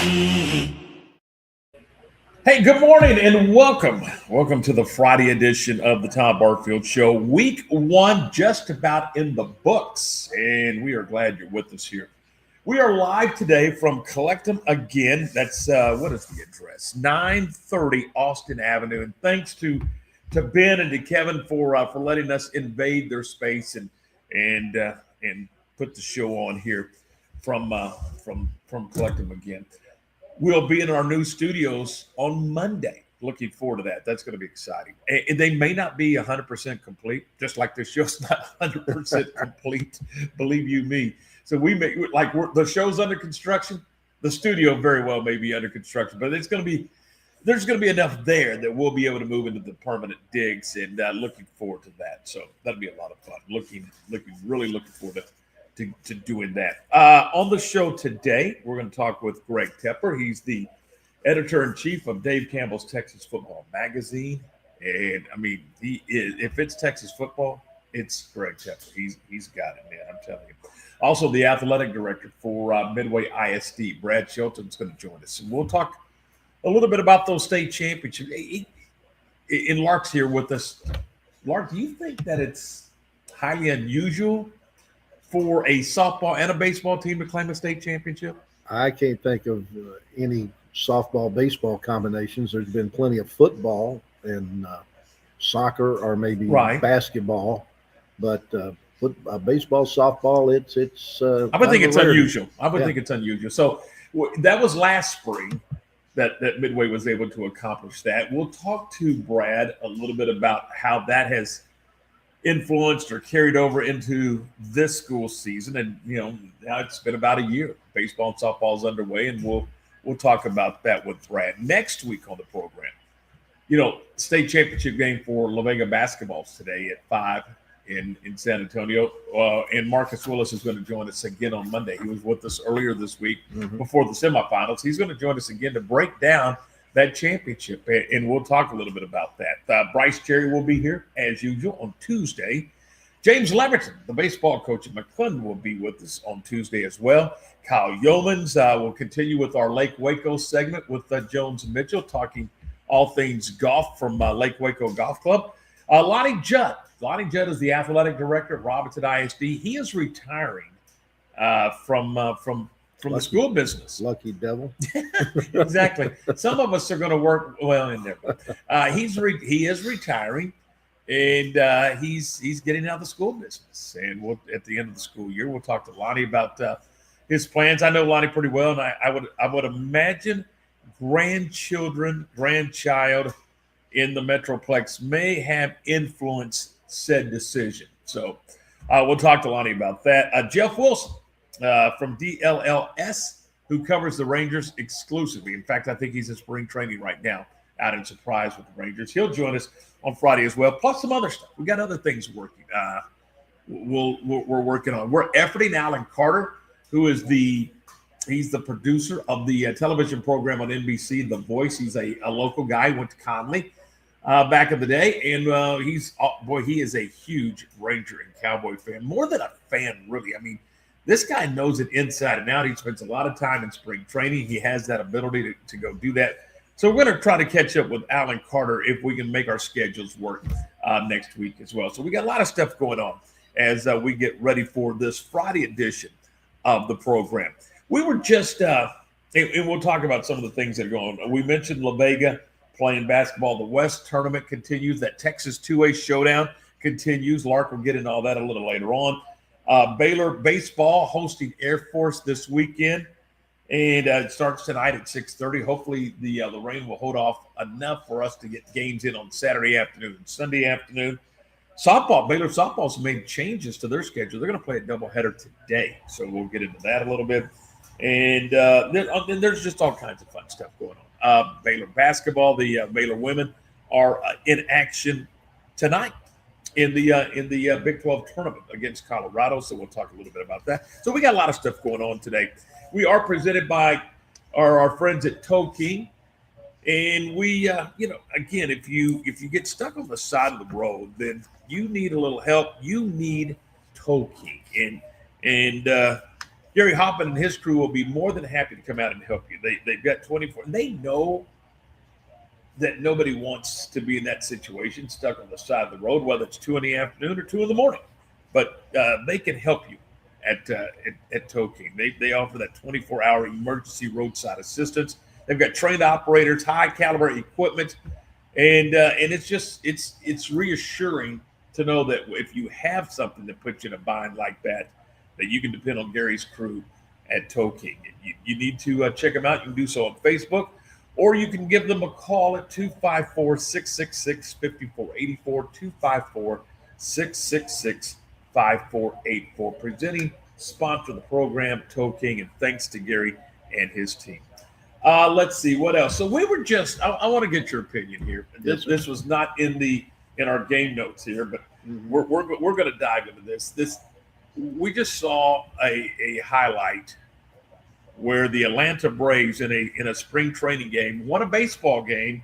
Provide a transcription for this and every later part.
Hey, good morning and welcome. Welcome to the Friday edition of the Tom Barfield Show. Week one just about in the books, and we are glad you're with us here. We are live today from Collect 'em Again. That's what is the address? 930 Austin Avenue. And thanks to Ben and to Kevin for letting us invade their space and put the show on here from Collect 'em Again. We'll be in our new studios on Monday. Looking forward to that. That's going to be exciting. And they may not be 100% complete, just like this show's not 100% complete, believe you me. So we may, like the show's under construction. The studio very well may be under construction, but there's going to be enough there that we'll be able to move into the permanent digs, and looking forward to that. So that'll be a lot of fun. Really looking forward to doing that. On the show today, we're going to talk with Greg Tepper. He's the editor-in-chief of Dave Campbell's Texas Football Magazine. And, I mean, he is, if it's Texas football, it's Greg Tepper. He's got it, man, I'm telling you. Also, the athletic director for Midway ISD, Brad Shelton's going to join us. And we'll talk a little bit about those state championships. And Lark's here with us. Lark, do you think that it's highly unusual for a softball and a baseball team to claim a state championship? I can't think of any softball baseball combinations. There's been plenty of football and soccer or maybe basketball, but baseball, softball, it's I would think it's unusual. Think it's unusual. So that was last spring that Midway was able to accomplish that. We'll talk to Brad a little bit about how that has influenced or carried over into this school season. And, you know, now it's been about a year. Baseball and softball is underway, and we'll talk about that with Brad next week on the program. You know, state championship game for La Vega basketballs today at 5 in San Antonio. And Marcus Willis is going to join us again on Monday. He was with us earlier this week before the semifinals. He's going to join us again to break down that championship, and we'll talk a little bit about that. Bryce Cherry will be here, as usual, on Tuesday. James Leverton, the baseball coach at McClendon, will be with us on Tuesday as well. Kyle Yeomans will continue with our Lake Waco segment with Jones and Mitchell, talking all things golf from Lake Waco Golf Club. Lonnie Judd. Lonnie Judd is the athletic director at Robinson ISD. He is retiring from the school business. Lucky devil. Exactly. Some of us are going to work well in there. He is retiring, and he's getting out of the school business. And at the end of the school year, we'll talk to Lonnie about his plans. I know Lonnie pretty well, and I would imagine grandchild in the Metroplex may have influenced said decision. So we'll talk to Lonnie about that. Jeff Wilson from DLLS, who covers the Rangers exclusively. In fact, I think he's in spring training right now out in Surprise with the Rangers. He'll join us on Friday as well, plus some other stuff. We got other things working. We're working on. We're efforting Alan Carter, who is he's the producer of the television program on NBC, The Voice. He's a local guy, went to Conley back in the day, and he is a huge Ranger and Cowboy fan, more than a fan, really. I mean, this guy knows it inside and out. He spends a lot of time in spring training. He has that ability to go do that. So we're going to try to catch up with Alan Carter if we can make our schedules work next week as well. So we got a lot of stuff going on as we get ready for this Friday edition of the program. We were just, and we'll talk about some of the things that are going on. We mentioned La Vega playing basketball. The West tournament continues. That Texas 2A showdown continues. Lark will get into all that a little later on. Baylor baseball hosting Air Force this weekend, and it starts tonight at 6:30. Hopefully the rain will hold off enough for us to get games in on Saturday afternoon and Sunday afternoon. Baylor softball's made changes to their schedule. They're going to play a doubleheader today, so we'll get into that a little bit. And there's just all kinds of fun stuff going on. Baylor basketball, the Baylor women are in action tonight in the Big 12 tournament against Colorado. So we'll talk a little bit about that. So we got a lot of stuff going on today. We are presented by our friends at Toe King. And we, again, if you get stuck on the side of the road, then you need a little help. You need Toe King. And Gary Hoffman and his crew will be more than happy to come out and help you. They've got 24. And they know that nobody wants to be in that situation, stuck on the side of the road, whether it's 2 p.m. or 2 a.m. But they can help you at Tow King. They offer that 24-hour emergency roadside assistance. They've got trained operators, high caliber equipment, and it's reassuring to know that if you have something that puts you in a bind like that you can depend on Gary's crew at Tow King. You need to check them out. You can do so on Facebook, or you can give them a call at 254-666-5484, 254-666-5484. Presenting sponsor of the program, Tow King, and thanks to Gary and his team. Let's see what else. So we were just. I want to get your opinion here. This was not in our game notes here, but we're going to dive into this. We just saw a highlight where the Atlanta Braves in a spring training game won a baseball game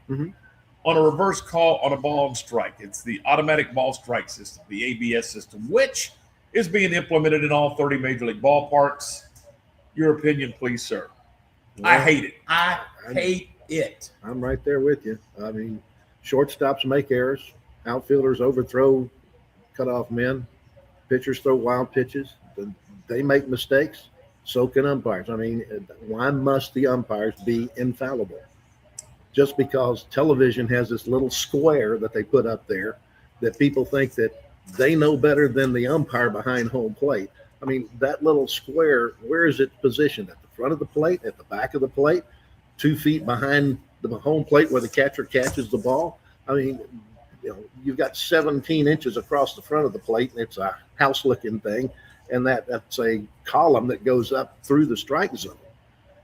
on a reverse call on a ball and strike. It's the automatic ball strike system, the ABS system, which is being implemented in all 30 major league ballparks. Your opinion, please, sir. Well, I hate it. I hate it. I'm right there with you. I mean, shortstops make errors. Outfielders overthrow cutoff men. Pitchers throw wild pitches. They make mistakes. So can umpires. I mean, why must the umpires be infallible? Just because television has this little square that they put up there that people think that they know better than the umpire behind home plate. I mean, that little square, where is it positioned? At the front of the plate, at the back of the plate, 2 feet behind the home plate where the catcher catches the ball? I mean, you've got 17 inches across the front of the plate, and it's a house-looking thing, and that's a column that goes up through the strike zone.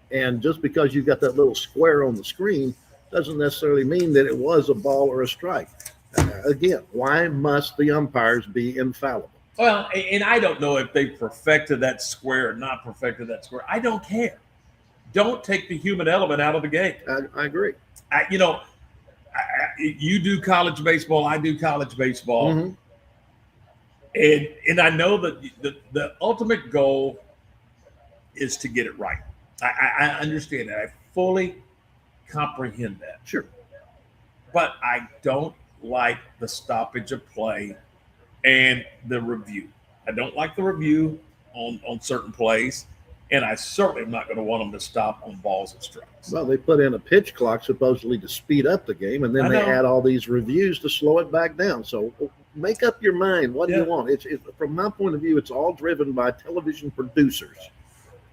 And just because you've got that little square on the screen doesn't necessarily mean that it was a ball or a strike. Again, why must the umpires be infallible? Well, and I don't know if they perfected that square or not perfected that square. I don't care. Don't take the human element out of the game. I agree. You do college baseball. I do college baseball. And I know that the ultimate goal is to get it right. I understand that. I fully comprehend that. Sure. But I don't like the stoppage of play and the review. I don't like the review on certain plays. And I certainly am not going to want them to stop on balls and strikes. Well, they put in a pitch clock supposedly to speed up the game, and then they add all these reviews to slow it back down. So make up your mind. What do you want? It's from my point of view, it's all driven by television producers.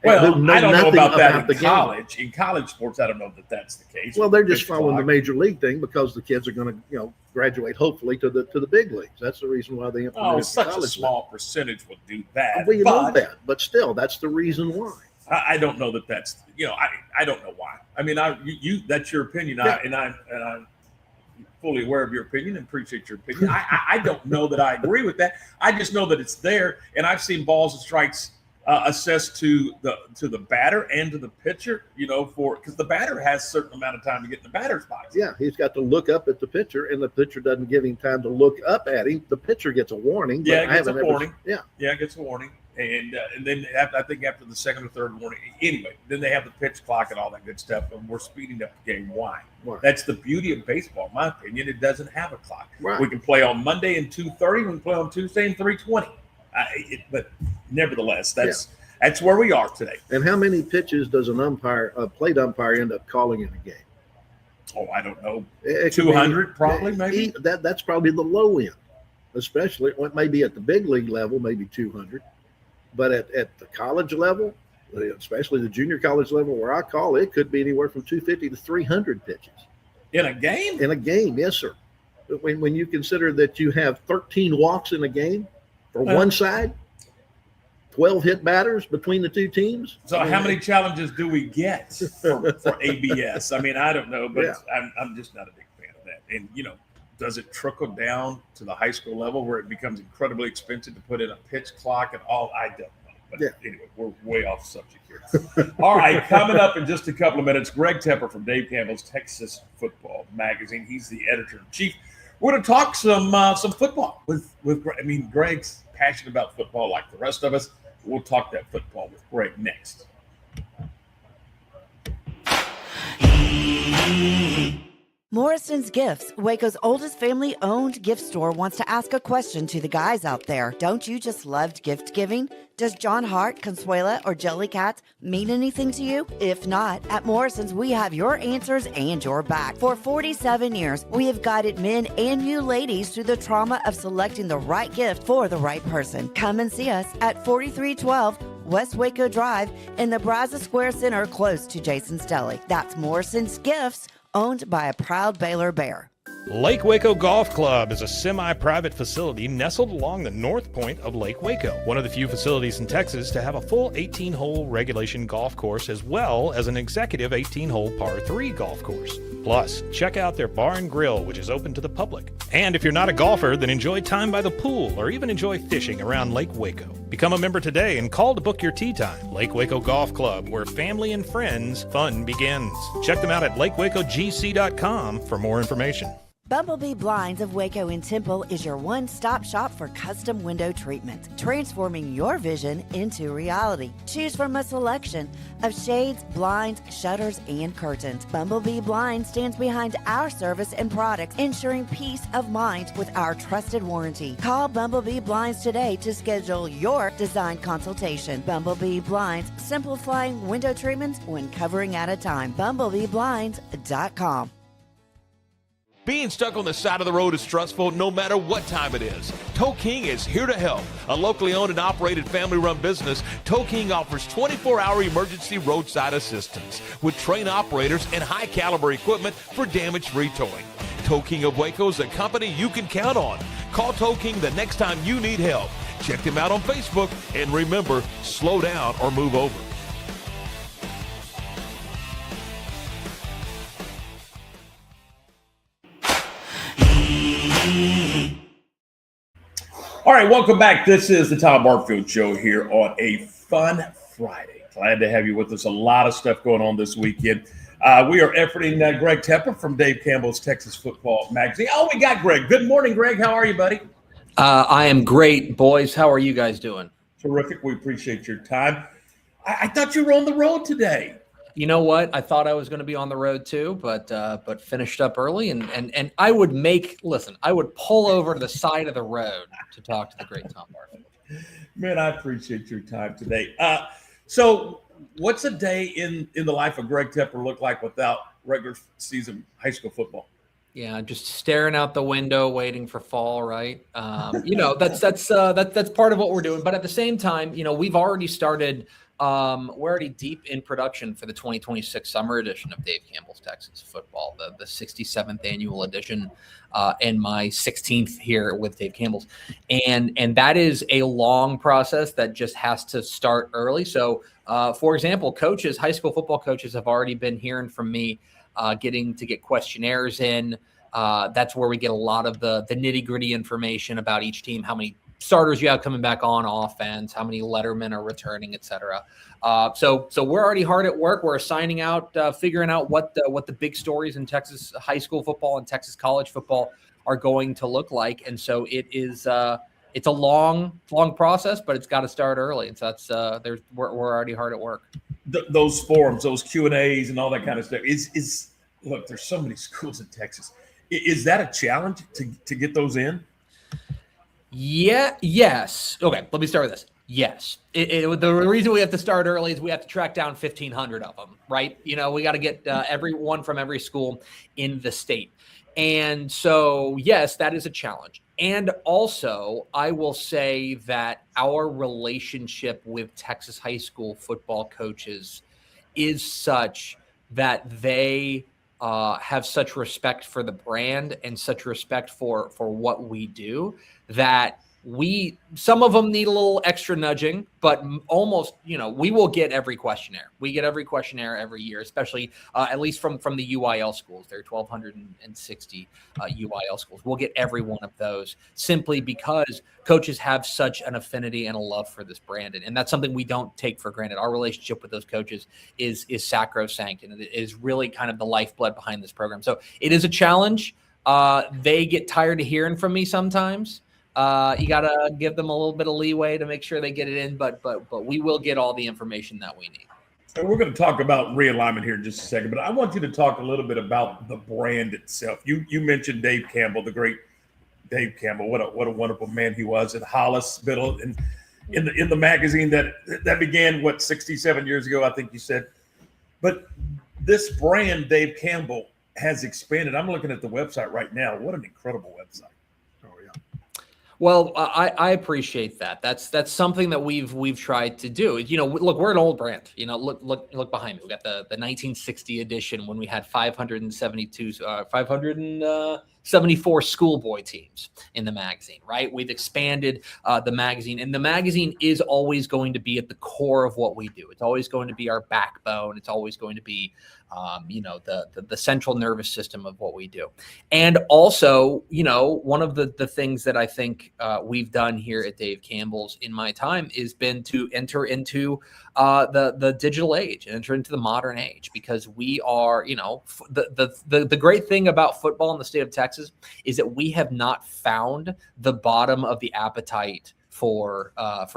Well, I don't know about that in college. In college sports, I don't know that that's the case. Well, they're just following the major league thing because the kids are going to, graduate hopefully to the big leagues. That's the reason why they implemented such a small percentage will do that. Well, you know that, but still, that's the reason why. I don't know that that's I don't know why. I mean, that's your opinion, and I'm fully aware of your opinion and appreciate your opinion. I don't know that I agree with that. I just know that it's there, and I've seen balls and strikes assessed to the batter and to the pitcher, because the batter has a certain amount of time to get in the batter's box. Yeah, he's got to look up at the pitcher, and the pitcher doesn't give him time to look up at him. The pitcher gets a warning. Yeah, it gets a warning. It gets a warning. And then I think after the second or third warning, anyway, then they have the pitch clock and all that good stuff, and we're speeding up the game. Why? That's the beauty of baseball, in my opinion. It doesn't have a clock. Right. We can play on Monday and 2:30. We can play on Tuesday and 3:20. But nevertheless, that's where we are today. And how many pitches does a plate umpire end up calling in a game? Oh, I don't know. 200 probably, maybe. That's probably the low end, especially maybe at the big league level, maybe 200. But at the college level, especially the junior college level where I call, it could be anywhere from 250 to 300 pitches. In a game? In a game, yes, sir. When you consider that you have 13 walks in a game for one side, 12 hit batters between the two teams. So how many challenges do we get for ABS? I mean, I don't know, but I'm just not a big fan of that. And, does it trickle down to the high school level where it becomes incredibly expensive to put in a pitch clock and all? I don't know. But anyway, we're way off subject here. All right, coming up in just a couple of minutes, Greg Tepper from Dave Campbell's Texas Football Magazine. He's the editor-in-chief. We're going to talk some football with Greg. I mean, Greg's passionate about football like the rest of us. We'll talk that football with Greg next. Morrison's Gifts, Waco's oldest family-owned gift store, wants to ask a question to the guys out there. Don't you just love gift giving? Does John Hart, Consuela, or Jellycat mean anything to you? If not, at Morrison's, we have your answers and your back. For 47 years, we have guided men and you ladies through the trauma of selecting the right gift for the right person. Come and see us at 4312 West Waco Drive in the Brazos Square Center, close to Jason's Deli. That's Morrison's Gifts, owned by a proud Baylor Bear. Lake Waco Golf Club is a semi-private facility nestled along the north point of Lake Waco, one of the few facilities in Texas to have a full 18-hole regulation golf course as well as an executive 18-hole par 3 golf course. Plus, check out their bar and grill, which is open to the public. And if you're not a golfer, then enjoy time by the pool or even enjoy fishing around Lake Waco. Become a member today and call to book your tee time. Lake Waco Golf Club, where family and friends fun begins. Check them out at lakewacogc.com for more information. Bumblebee Blinds of Waco and Temple is your one-stop shop for custom window treatment, transforming your vision into reality. Choose from a selection of shades, blinds, shutters, and curtains. Bumblebee Blinds stands behind our service and products, ensuring peace of mind with our trusted warranty. Call Bumblebee Blinds today to schedule your design consultation. Bumblebee Blinds, simplifying window treatments one covering at a time. BumblebeeBlinds.com. Being stuck on the side of the road is stressful no matter what time it is. Tow King is here to help. A locally owned and operated family-run business, Tow King offers 24-hour emergency roadside assistance with trained operators and high-caliber equipment for damage-free towing. Tow King of Waco is a company you can count on. Call Tow King the next time you need help. Check them out on Facebook, and remember, slow down or move over. All right, welcome back. This is the Tom Barfield Show here on a fun Friday. Glad to have you with us. A lot of stuff going on this weekend. We are efforting Greg Tepper from Dave Campbell's Texas Football Magazine. Oh, we got Greg. Good morning, Greg. How are you, buddy? I am great, boys. How are you guys doing? Terrific. We appreciate your time. I thought you were on the road today. You know what? I thought I was going to be on the road too, but finished up early, and I would I would pull over to the side of the road to talk to the great Tom Barfield. Man, I appreciate your time today. So what's a day in the life of Greg Tepper look like without regular season high school football? Yeah, just staring out the window, waiting for fall, right? That's part of what we're doing. But at the same time, we've already started. We're already deep in production for the 2026 summer edition of Dave Campbell's Texas Football, the 67th annual edition, and my 16th here with Dave Campbell's. And that is a long process that just has to start early. So, for example, high school football coaches have already been hearing from me, getting to get questionnaires in. That's where we get a lot of the nitty-gritty information about each team, how many starters you have coming back on offense, how many lettermen are returning, et cetera. So we're already hard at work. We're assigning out, figuring out what the big stories in Texas high school football and Texas college football are going to look like. And so it is, it's a long process, but it's got to start early. And so that's, we're already hard at work. Those forums, those Q&As and all that kind of stuff is look, there's so many schools in Texas. Is that a challenge to get those in? Yeah. Yes. Okay. Let me start with this. Yes. The reason we have to start early is we have to track down 1,500 of them, right? We got to get everyone from every school in the state. And so, yes, that is a challenge. And also, I will say that our relationship with Texas high school football coaches is such that they have such respect for the brand and such respect for what we do that some of them need a little extra nudging, but almost, we will get every questionnaire. We get every questionnaire every year, especially at least from the UIL schools. There are 1,260 UIL schools. We'll get every one of those simply because coaches have such an affinity and a love for this brand. And that's something we don't take for granted. Our relationship with those coaches is sacrosanct, and it is really kind of the lifeblood behind this program. So it is a challenge. They get tired of hearing from me sometimes. You got to give them a little bit of leeway to make sure they get it in, but we will get all the information that we need. And we're going to talk about realignment here in just a second, but I want you to talk a little bit about the brand itself. You mentioned Dave Campbell, the great Dave Campbell. What a wonderful man he was at Hollisville, and in the magazine that began 67 years ago, I think you said. But this brand, Dave Campbell, has expanded. I'm looking at the website right now. What an incredible website! Oh yeah. Well, I appreciate that. That's something that we've tried to do. Look, we're an old brand. Look behind me. We got the 1960 edition when we had 574 schoolboy teams in the magazine, right? We've expanded the magazine, and the magazine is always going to be at the core of what we do. It's always going to be our backbone. It's always going to be, the central nervous system of what we do. And also, one of the things that I think we've done here at Dave Campbell's in my time is been to enter into the digital age and enter into the modern age, because we are, the great thing about football in the state of Texas is that we have not found the bottom of the appetite for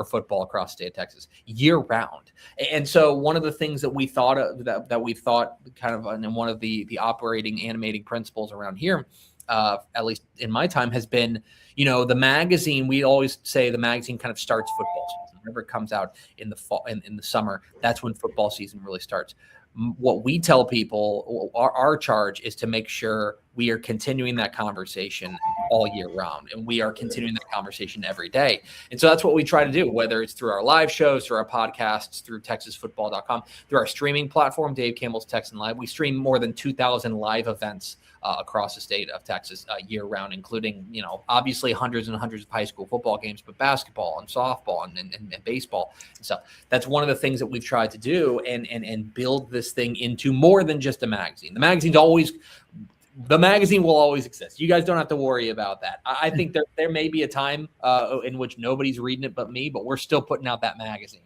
football across the state of Texas year round. And so one of the things that we thought of, that we thought kind of, and one of the operating animating principles around here, at least in my time, has been, the magazine. We always say the magazine kind of starts football season. Whenever it comes out in the fall, in the summer, that's when football season really starts. What we tell people, our charge is to make sure we are continuing that conversation all year round, and we are continuing that conversation every day. And so that's what we try to do, whether it's through our live shows, through our podcasts, through TexasFootball.com, through our streaming platform, Dave Campbell's Texan Live. We stream more than 2,000 live events across the state of Texas year round, including, obviously hundreds and hundreds of high school football games, but basketball and softball and baseball. And so that's one of the things that we've tried to do and build this thing into more than just a magazine. The magazine will always exist. You guys don't have to worry about that. I think there may be a time in which nobody's reading it but me, but we're still putting out that magazine.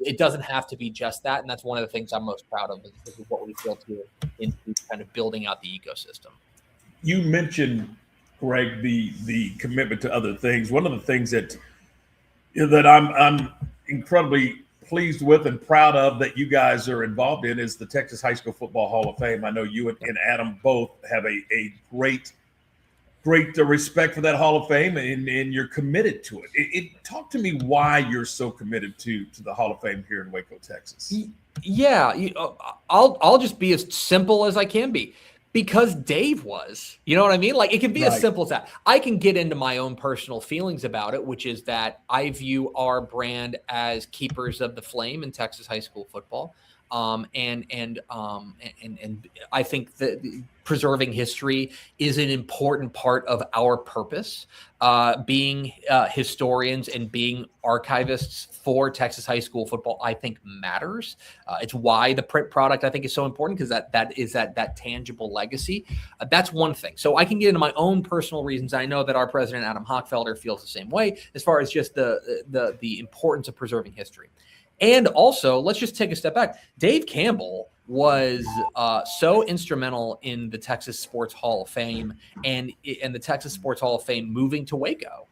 It doesn't have to be just that, and that's one of the things I'm most proud of is what we've built here into kind of building out the ecosystem. You mentioned, Greg, the commitment to other things. One of the things that I'm incredibly pleased with and proud of that you guys are involved in is the Texas High School Football Hall of Fame. I know you and Adam both have a great respect for that Hall of Fame, and you're committed to it. Talk to me why you're so committed to the Hall of Fame here in Waco, Texas. Yeah, I'll just be as simple as I can be, because Dave was. You know what I mean? Like, it can be as simple as that. I can get into my own personal feelings about it, which is that I view our brand as keepers of the flame in Texas high school football. And I think that preserving history is an important part of our purpose. Being historians and being archivists for Texas high school football, I think matters. It's why the print product, I think, is so important, because that is that tangible legacy. That's one thing. So I can get into my own personal reasons. I know that our president, Adam Hochfelder, feels the same way as far as just the importance of preserving history. And also, let's just take a step back. Dave Campbell was so instrumental in the Texas Sports Hall of Fame and the Texas Sports Hall of Fame moving to Waco.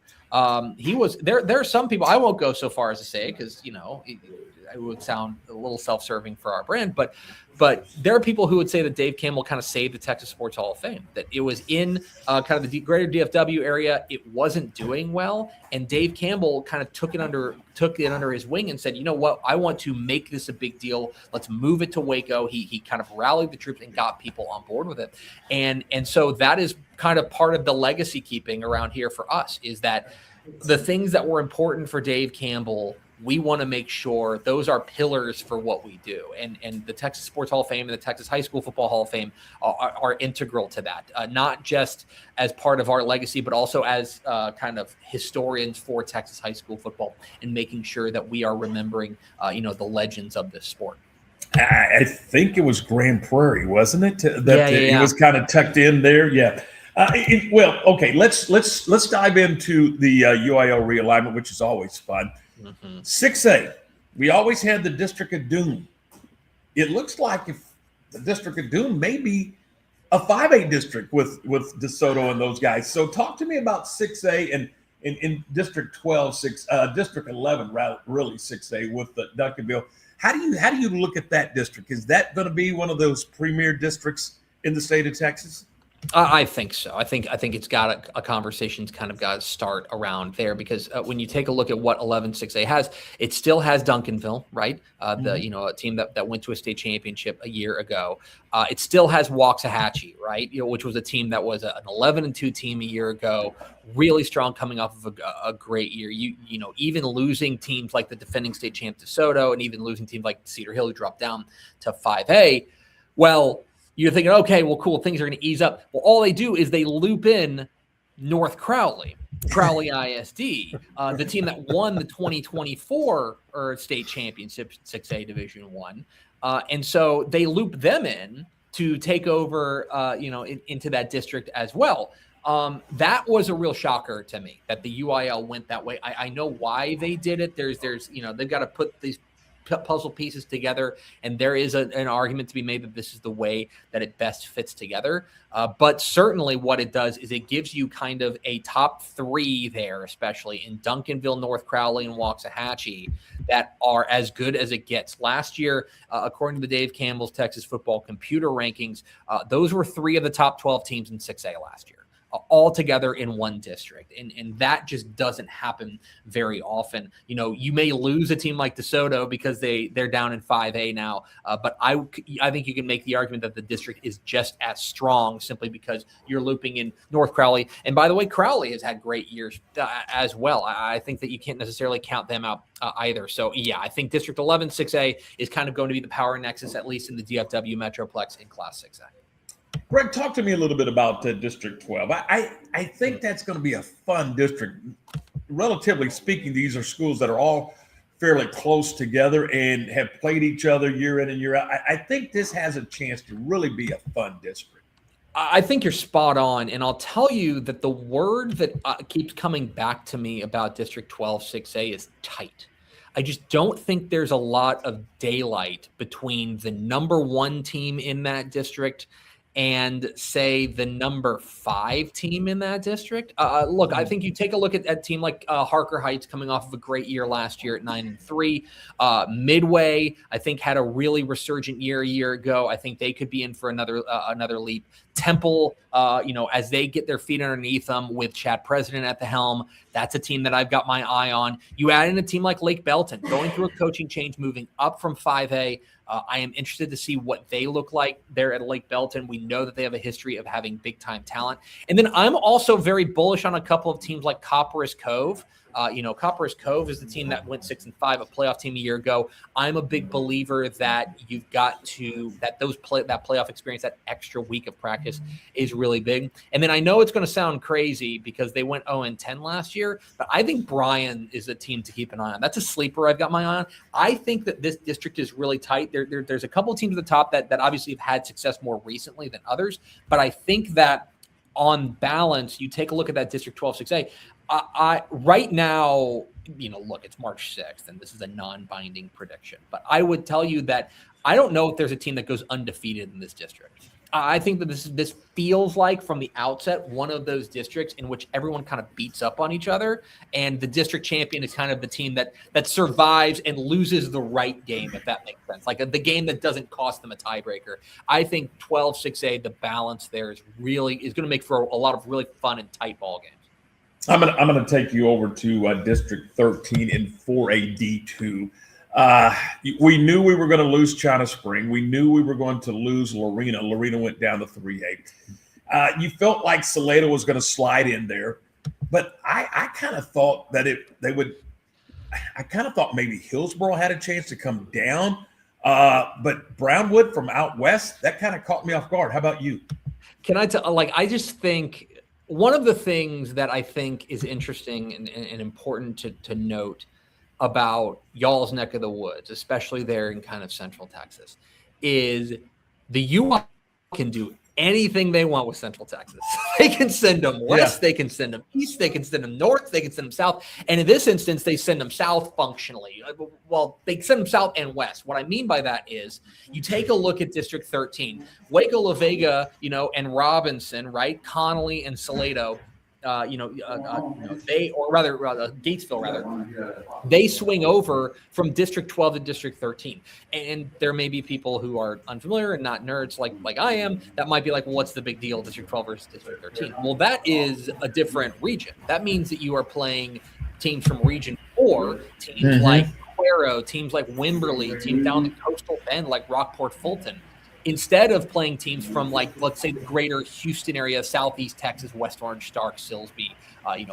He was there. There are some people, I won't go so far as to say, because it would sound a little self-serving for our brand, but there are people who would say that Dave Campbell kind of saved the Texas Sports Hall of Fame, that it was in kind of the greater DFW area. It wasn't doing well. And Dave Campbell kind of took it under his wing and said, you know what, I want to make this a big deal. Let's move it to Waco. He kind of rallied the troops and got people on board with it. And so that is kind of part of the legacy keeping around here for us, is that the things that were important for Dave Campbell, we want to make sure those are pillars for what we do. And the Texas Sports Hall of Fame and the Texas High School Football Hall of Fame are integral to that, not just as part of our legacy, but also as kind of historians for Texas high school football, and making sure that we are remembering, the legends of this sport. I think it was Grand Prairie, wasn't it? It was kind of tucked in there. Yeah. Okay. Let's dive into the UIL realignment, which is always fun. 6A, we always had the District of Doom. It looks like if the District of Doom may be a 5A district with DeSoto and those guys. So talk to me about 6A and in District 12, District 11, really 6A with the Duncanville. How do you look at that district? Is that going to be one of those premier districts in the state of Texas? I think so. I think it's got a conversation's kind of got to start around there because when you take a look at what 11-6A has, it still has Duncanville, right? A team that went to a state championship a year ago. It still has Waxahachie, right? Which was a team that was an 11-2 team a year ago, really strong coming off of a great year. Even losing teams like the defending state champ DeSoto and even losing teams like Cedar Hill who dropped down to 5A. Well, you're thinking, okay, well, cool, things are going to ease up. Well, all they do is they loop in North Crowley ISD, the team that won the 2024 state championship 6A Division I. And so they loop them in to take over, into that district as well. That was a real shocker to me that the UIL went that way. I know why they did it. There's they've got to put these puzzle pieces together, and there is an argument to be made that this is the way that it best fits together. But certainly what it does is it gives you kind of a top three there, especially in Duncanville, North Crowley, and Waxahachie, that are as good as it gets. Last year, according to the Dave Campbell's Texas Football Computer Rankings, those were 3 of the top 12 teams in 6A last year. All together in one district. And that just doesn't happen very often. You may lose a team like DeSoto because they're down in 5A now. But I think you can make the argument that the district is just as strong simply because you're looping in North Crowley. And by the way, Crowley has had great years as well. I think that you can't necessarily count them out either. So yeah, I think District 11, 6A is kind of going to be the power nexus, at least in the DFW Metroplex in Class 6A. Greg, talk to me a little bit about District 12. I think that's going to be a fun district. Relatively speaking, these are schools that are all fairly close together and have played each other year in and year out. I think this has a chance to really be a fun district. I think you're spot on. And I'll tell you that the word that keeps coming back to me about District 12, 6A is tight. I just don't think there's a lot of daylight between the number 1 team in that district and say the number 5 team in that district. Look, I think you take a look at a team like Harker Heights coming off of a great year last year at 9-3. Midway, I think, had a really resurgent year a year ago. I think they could be in for another leap. Temple, as they get their feet underneath them with Chad President at the helm, that's a team that I've got my eye on. You add in a team like Lake Belton, going through a coaching change, moving up from 5A. I am interested to see what they look like there at Lake Belton. We know that they have a history of having big-time talent. And then I'm also very bullish on a couple of teams like Copperas Cove. Copperas Cove is the team that went 6-5, a playoff team a year ago. I'm a big believer that you've got that playoff experience, that extra week of practice is really big. And then I know it's going to sound crazy because they went 0-10 last year, but I think Bryan is a team to keep an eye on. That's a sleeper I've got my eye on. I think that this district is really tight. There's a couple of teams at the top that obviously have had success more recently than others, but I think that on balance, you take a look at that District 12, 6A. Right now, look, it's March 6th, and this is a non-binding prediction. But I would tell you that I don't know if there's a team that goes undefeated in this district. I think that this feels like from the outset one of those districts in which everyone kind of beats up on each other, and the district champion is kind of the team that survives and loses the right game, if that makes sense, like the game that doesn't cost them a tiebreaker. I think 12-6A, the balance there is going to make for a lot of really fun and tight ball games. I'm gonna take you over to District 13 in 4A D2. We knew we were going to lose China Spring. We knew we were going to lose Lorena. Lorena went down to 3A. You felt like Salado was going to slide in there, but I kind of thought that I kind of thought maybe Hillsboro had a chance to come down, but Brownwood from out west, that kind of caught me off guard. How about you? Can I tell? I just think one of the things that I think is interesting and important to note about y'all's neck of the woods, especially there in kind of central Texas, is the UI can do anything they want with Central Texas. They can send them west, they can send them east, they can send them north, they can send them south. And in this instance, they send them south functionally. Well, they send them south and west. What I mean by that is you take a look at District 13, Waco, La Vega, and Robinson, right? Connolly and Salado. Gatesville, they swing over from District 12 to District 13. And there may be people who are unfamiliar and not nerds like I am that might be like, well, what's the big deal, District 12 versus District 13? Well, that is a different region. That means that you are playing teams from Region 4, teams like Cuero, teams like Wimberley, teams down the coastal bend like Rockport Fulton, instead of playing teams from, like, let's say the greater Houston area, Southeast Texas, West Orange, Stark, Silsbee,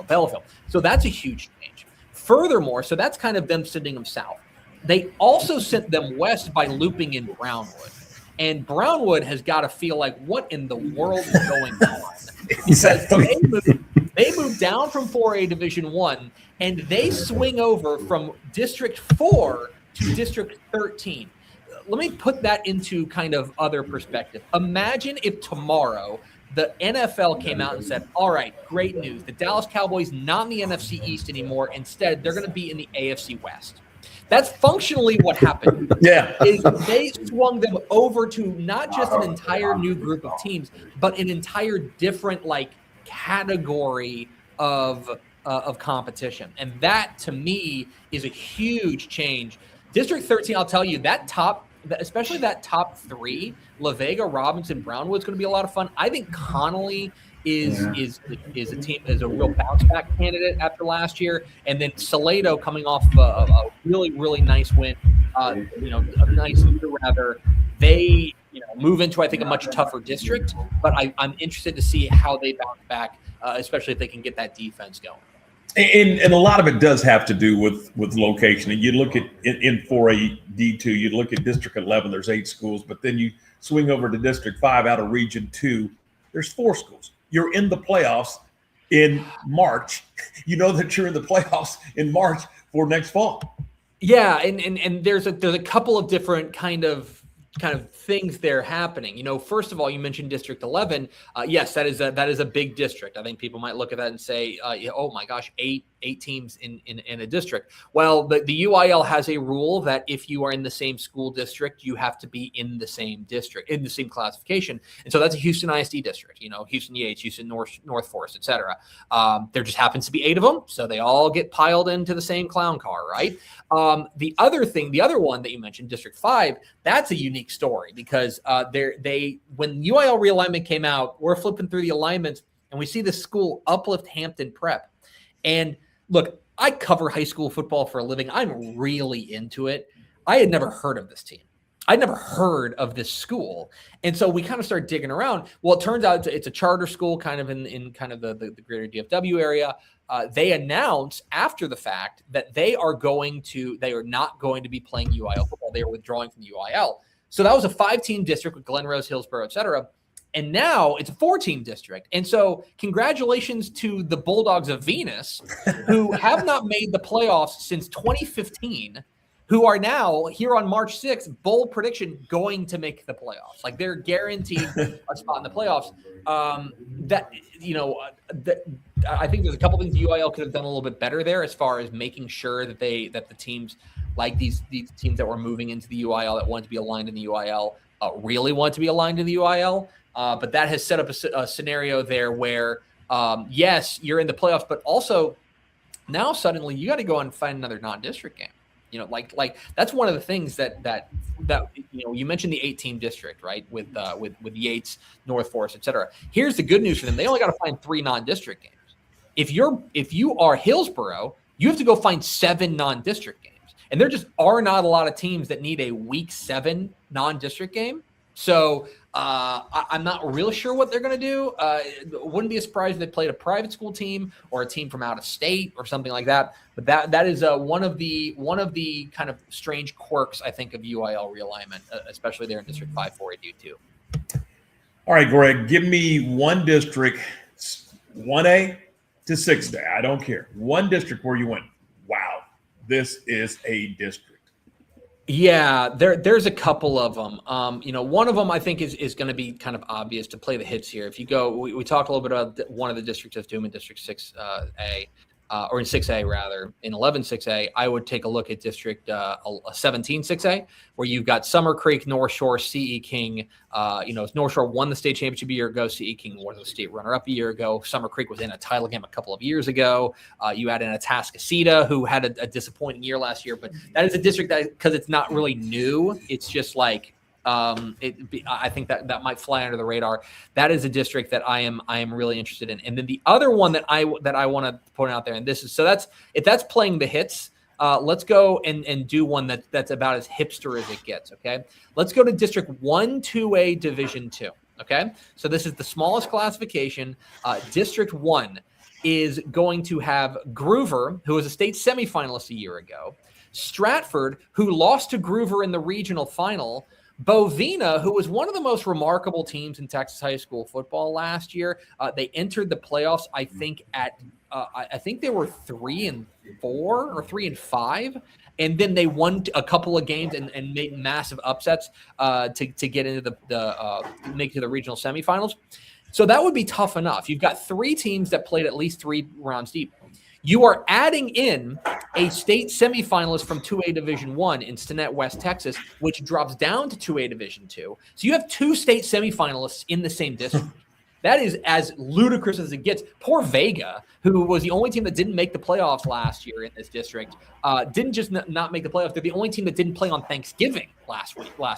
Belleville. So that's a huge change. Furthermore, so that's kind of them sending them south. They also sent them west by looping in Brownwood. And Brownwood has got to feel like, what in the world is going on? Because they moved down from 4A Division 1, and they swing over from District 4 to District 13. Let me put that into kind of other perspective. Imagine if tomorrow the NFL came out and said, all right, great news. The Dallas Cowboys not in the NFC East anymore. Instead, they're going to be in the AFC West. That's functionally what happened. Is they swung them over to not just an entire new group of teams, but an entire different category of competition. And that to me is a huge change. District 13, I'll tell you, especially that top three, La Vega, Robinson, Brownwood's going to be a lot of fun. I think Connolly is a real bounce back candidate after last year, and then Salado coming off a really, really nice win, a nice year rather. They move into, I think, a much tougher district, but I'm interested to see how they bounce back, especially if they can get that defense going. And a lot of it does have to do with location. And you look at in 4A D2, you look at District 11, there's 8 schools, but then you swing over to District 5 out of Region 2, there's 4 schools. You're in the playoffs in March. You know that you're in the playoffs in March for next fall. Yeah, and there's a couple of different kind of things there happening. First of all, you mentioned District 11. Yes, that is a big district. I think people might look at that and say, oh my gosh, eight teams in a district. Well, the UIL has a rule that if you are in the same school district, you have to be in the same district, in the same classification. And so that's a Houston ISD district, Houston Yates, Houston North Forest, et cetera. There just happens to be 8 of them. So they all get piled into the same clown car, right? The other one that you mentioned, District 5, that's a unique story because when UIL realignment came out, we're flipping through the alignments and we see this school, Uplift Hampton Prep. And look, I cover high school football for a living. I'm really into it. I had never heard of this team. I'd never heard of this school. And so we kind of started digging around. Well, it turns out it's a charter school kind of in kind of the greater DFW area. They announced after the fact that they are not going to be playing UIL football. They are withdrawing from the UIL. So that was a 5-team district with Glen Rose, Hillsborough, et cetera. And now it's a 4-team district. And so congratulations to the Bulldogs of Venus, who have not made the playoffs since 2015, who are now here on March 6th, bold prediction, going to make the playoffs. Like they're guaranteed a spot in the playoffs. I think there's a couple things the UIL could have done a little bit better there as far as making sure that the teams like these teams that were moving into the UIL that wanted to be aligned in the UIL really want to be aligned in the UIL. But that has set up a scenario there where, yes, you're in the playoffs, but also now suddenly you got to go and find another non-district game. Like that's one of the things that you mentioned the 8-team district, right? With Yates, North Forest, et cetera. Here's the good news for them. They only got to find 3 non-district games. If you are Hillsborough, you have to go find 7 non-district games. And there just are not a lot of teams that need a week 7 non-district game. So I'm not real sure what they're going to do. Wouldn't be a surprise if they played a private school team or a team from out of state or something like that. But that is one of the kind of strange quirks, I think, of UIL realignment, especially there in District 5, 4A, D2. All right, Greg, give me one district, 1A to 6A. I don't care. One district where you went, wow, this is a district. Yeah, there's a couple of them. One of them I think is going to be kind of obvious to play the hits here. If you go, we talked a little bit about one of the districts of doom in District 6A, or in 6A rather, in 11-6A. I would take a look at District 17-6A, where you've got Summer Creek, North Shore, CE King. North Shore won the state championship a year ago. CE King was the state runner-up a year ago. Summer Creek was in a title game a couple of years ago. You add in Atascocita, who had a disappointing year last year, but that is a district that, because it's not really new, it's just like I think that might fly under the radar. That is a district that I am really interested in. And then the other one that I want to point out there, and this is if that's playing the hits. Let's go and do one that's about as hipster as it gets, okay? Let's go to District 1, 2A, Division 2, okay? So this is the smallest classification. District 1 is going to have Groover, who was a state semifinalist a year ago, Stratford, who lost to Groover in the regional final, Bovina, who was one of the most remarkable teams in Texas high school football last year. They entered the playoffs, I think, I think they were 3-4 or 3-5, and then they won a couple of games and made massive upsets to get into make it to the regional semifinals. So that would be tough enough. You've got 3 teams that played at least 3 rounds deep. You are adding in a state semifinalist from 2A Division 1 in Stinnett, West Texas, which drops down to 2A Division 2. So you have 2 state semifinalists in the same district. That is as ludicrous as it gets. Poor Vega, who was the only team that didn't make the playoffs last year in this district, didn't just not make the playoffs. They're the only team that didn't play on Thanksgiving last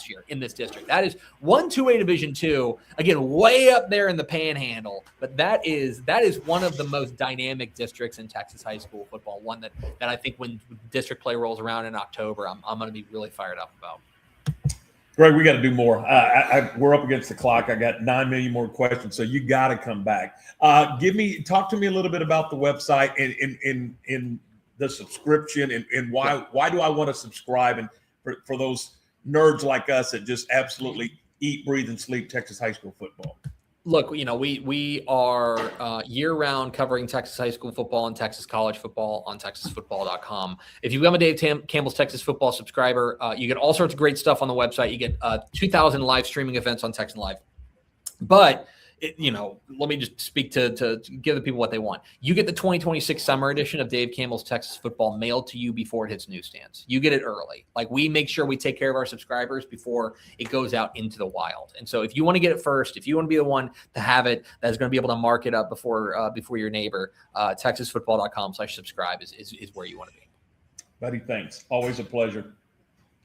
year in this district. That is 2A Division 2, again, way up there in the panhandle. But that is one of the most dynamic districts in Texas high school football. One that I think when district play rolls around in October, I'm going to be really fired up about. Greg, we got to do more. We're up against the clock. I got 9 million more questions, so you got to come back. Talk to me a little bit about the website and in the subscription and why do I want to subscribe, and for those nerds like us that just absolutely eat, breathe, and sleep Texas high school football. Look, we are year-round covering Texas high school football and Texas college football on TexasFootball.com. If you become a Dave Campbell's Texas Football subscriber, you get all sorts of great stuff on the website. You get 2,000 live streaming events on Texan Live. But let me just speak to give the people what they want. You get the 2026 summer edition of Dave Campbell's Texas Football mailed to you before it hits newsstands. You get it early. Like, we make sure we take care of our subscribers before it goes out into the wild. And so if you want to get it first, if you want to be the one to have it that's going to be able to mark it up before your neighbor, TexasFootball.com/subscribe is where you want to be. Buddy, thanks. Always a pleasure.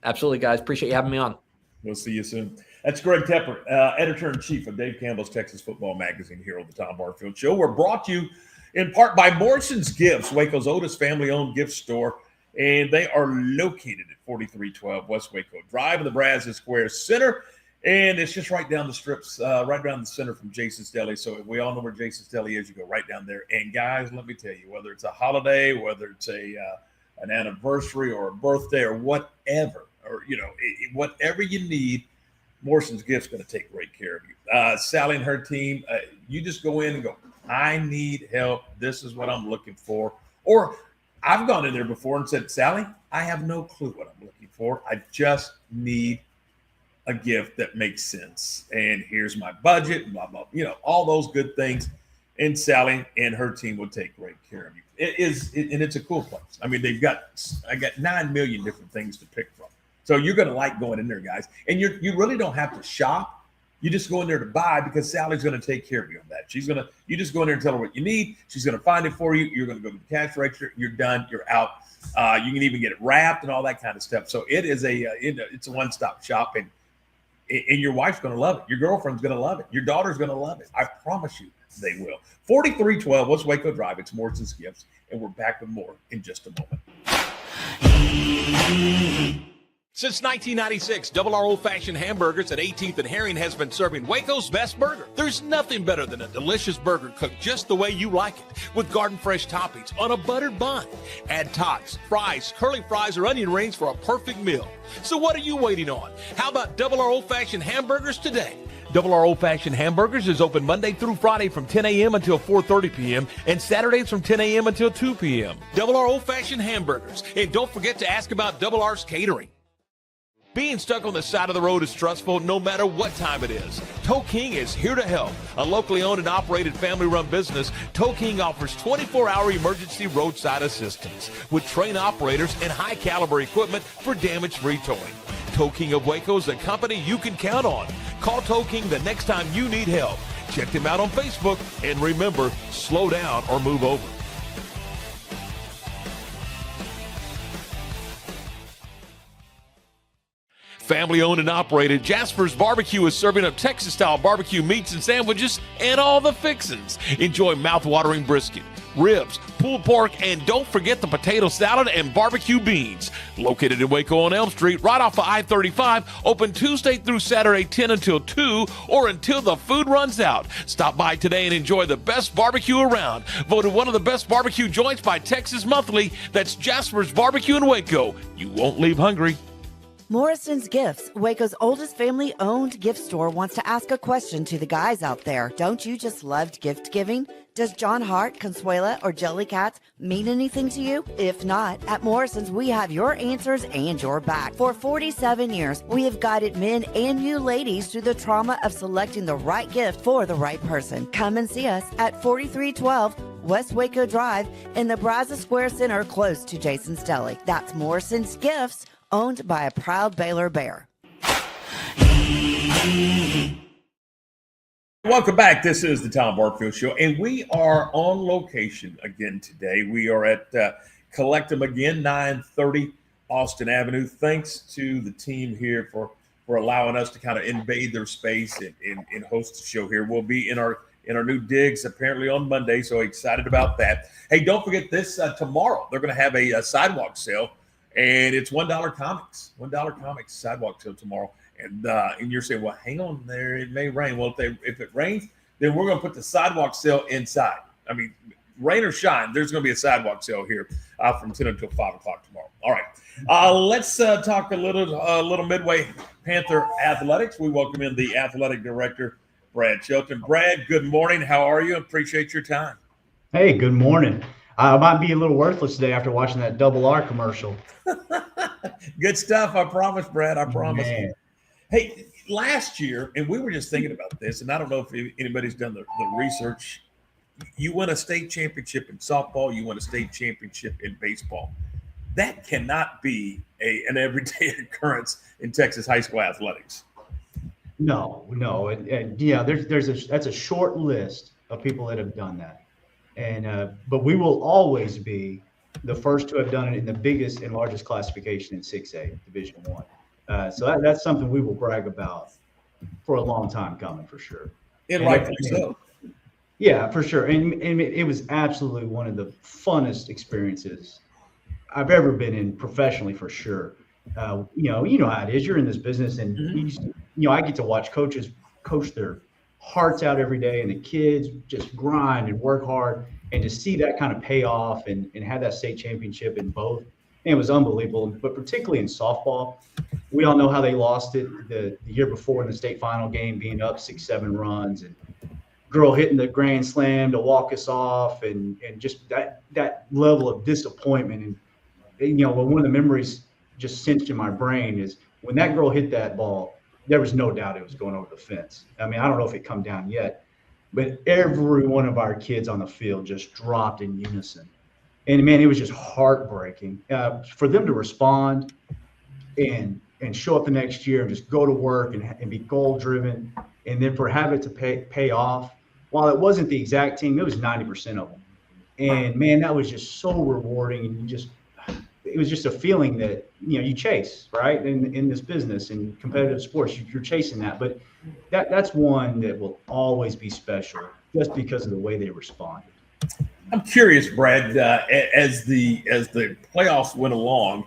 Absolutely, guys. Appreciate you having me on. We'll see you soon. That's Greg Tepper, editor-in-chief of Dave Campbell's Texas Football Magazine here on the Tom Barfield Show. We're brought to you in part by Morrison's Gifts, Waco's oldest family-owned gift store, and they are located at 4312 West Waco Drive in the Brazos Square Center, and it's just right down the strips, right down the center from Jason's Deli. So we all know where Jason's Deli is. You go right down there. And guys, let me tell you, whether it's a holiday, whether it's an anniversary or a birthday or whatever, or whatever you need, Morrison's Gift's going to take great care of you. Sally and her team, you just go in and go, I need help. This is what I'm looking for. Or I've gone in there before and said, Sally, I have no clue what I'm looking for. I just need a gift that makes sense. And here's my budget, blah, blah, all those good things. And Sally and her team will take great care of you. And it's a cool place. I mean, I got 9 million different things to pick from. So you're going to like going in there, guys. And you really don't have to shop. You just go in there to buy, because Sally's going to take care of you on that. You just go in there and tell her what you need. She's going to find it for you. You're going to go to the cash register. You're done. You're out. You can even get it wrapped and all that kind of stuff. So it is it's a one-stop shop, and your wife's going to love it. Your girlfriend's going to love it. Your daughter's going to love it. I promise you they will. 4312 West Waco Drive. It's Morrison's Gifts, and we're back with more in just a moment. Since 1996, Double R Old Fashioned Hamburgers at 18th and Herring has been serving Waco's best burger. There's nothing better than a delicious burger cooked just the way you like it, with garden fresh toppings on a buttered bun. Add tots, fries, curly fries, or onion rings for a perfect meal. So what are you waiting on? How about Double R Old Fashioned Hamburgers today? Double R Old Fashioned Hamburgers is open Monday through Friday from 10 a.m. until 4:30 p.m. and Saturdays from 10 a.m. until 2 p.m. Double R Old Fashioned Hamburgers. And don't forget to ask about Double R's catering. Being stuck on the side of the road is stressful no matter what time it is. Tow King is here to help. A locally owned and operated family-run business, Tow King offers 24-hour emergency roadside assistance with trained operators and high-caliber equipment for damage-free towing. Tow King of Waco is a company you can count on. Call Tow King the next time you need help. Check them out on Facebook, and remember, slow down or move over. Family owned and operated, Jasper's Barbecue is serving up Texas-style barbecue meats and sandwiches and all the fixins. Enjoy mouth-watering brisket, ribs, pulled pork, and don't forget the potato salad and barbecue beans. Located in Waco on Elm Street, right off of I-35, open Tuesday through Saturday 10 until 2 or until the food runs out. Stop by today and enjoy the best barbecue around. Voted one of the best barbecue joints by Texas Monthly. That's Jasper's Barbecue in Waco. You won't leave hungry. Morrison's Gifts, Waco's oldest family-owned gift store, wants to ask a question to the guys out there. Don't you just love gift giving? Does John Hart, Consuela, or Jellycats mean anything to you? If not, at Morrison's, we have your answers and your back. For 47 years, we have guided men and you ladies through the trauma of selecting the right gift for the right person. Come and see us at 4312 West Waco Drive in the Brazos Square Center, close to Jason's Deli. That's Morrison's Gifts, owned by a proud Baylor Bear. Welcome back. This is the Tom Barfield Show, and we are on location again today. We are at Collectum again, 930 Austin Avenue. Thanks to the team here for allowing us to kind of invade their space and host the show here. We'll be in our new digs apparently on Monday, so excited about that. Hey, don't forget this tomorrow. They're going to have a sidewalk sale. And it's $1 comics, $1 comics sidewalk sale tomorrow. And you're saying, well, hang on there, it may rain. Well, if it rains, then we're going to put the sidewalk sale inside. I mean, rain or shine, there's going to be a sidewalk sale here from 10 until 5 o'clock tomorrow. All right, let's talk a little Midway Panther athletics. We welcome in the athletic director, Brad Shelton. Brad, good morning. How are you? Appreciate your time. Hey, good morning. I might be a little worthless today after watching that Double R commercial. Good stuff. I promise, Brad. I promise. Man. Hey, last year, and we were just thinking about this, and I don't know if anybody's done the research. You won a state championship in softball. You won a state championship in baseball. That cannot be an everyday occurrence in Texas high school athletics. No. And yeah, that's a short list of people that have done that. And but we will always be the first to have done it in the biggest and largest classification in 6A, Division I. So that's something we will brag about for a long time coming, for sure. And rightfully so. Yeah, for sure. And it was absolutely one of the funnest experiences I've ever been in professionally, for sure. You know how it is. You're in this business, and I get to watch coaches coach their hearts out every day, and the kids just grind and work hard, and to see that kind of pay off and have that state championship in both, and it was unbelievable. But particularly in softball, we all know how they lost it the year before in the state final game, being up 6-7 runs, and girl hitting the grand slam to walk us off, and just that level of disappointment. And one of the memories just cinched in my brain is when that girl hit that ball, there was no doubt it was going over the fence. I mean, I don't know if it come down yet, but every one of our kids on the field just dropped in unison. And man, it was just heartbreaking for them to respond and show up the next year and just go to work and be goal driven. And then for have it to pay off, while it wasn't the exact team, it was 90% of them. And man, that was just so rewarding. And it was just a feeling that, you chase, right? In this business and competitive sports, you're chasing that. But that's one that will always be special just because of the way they responded. I'm curious, Brad, as the playoffs went along,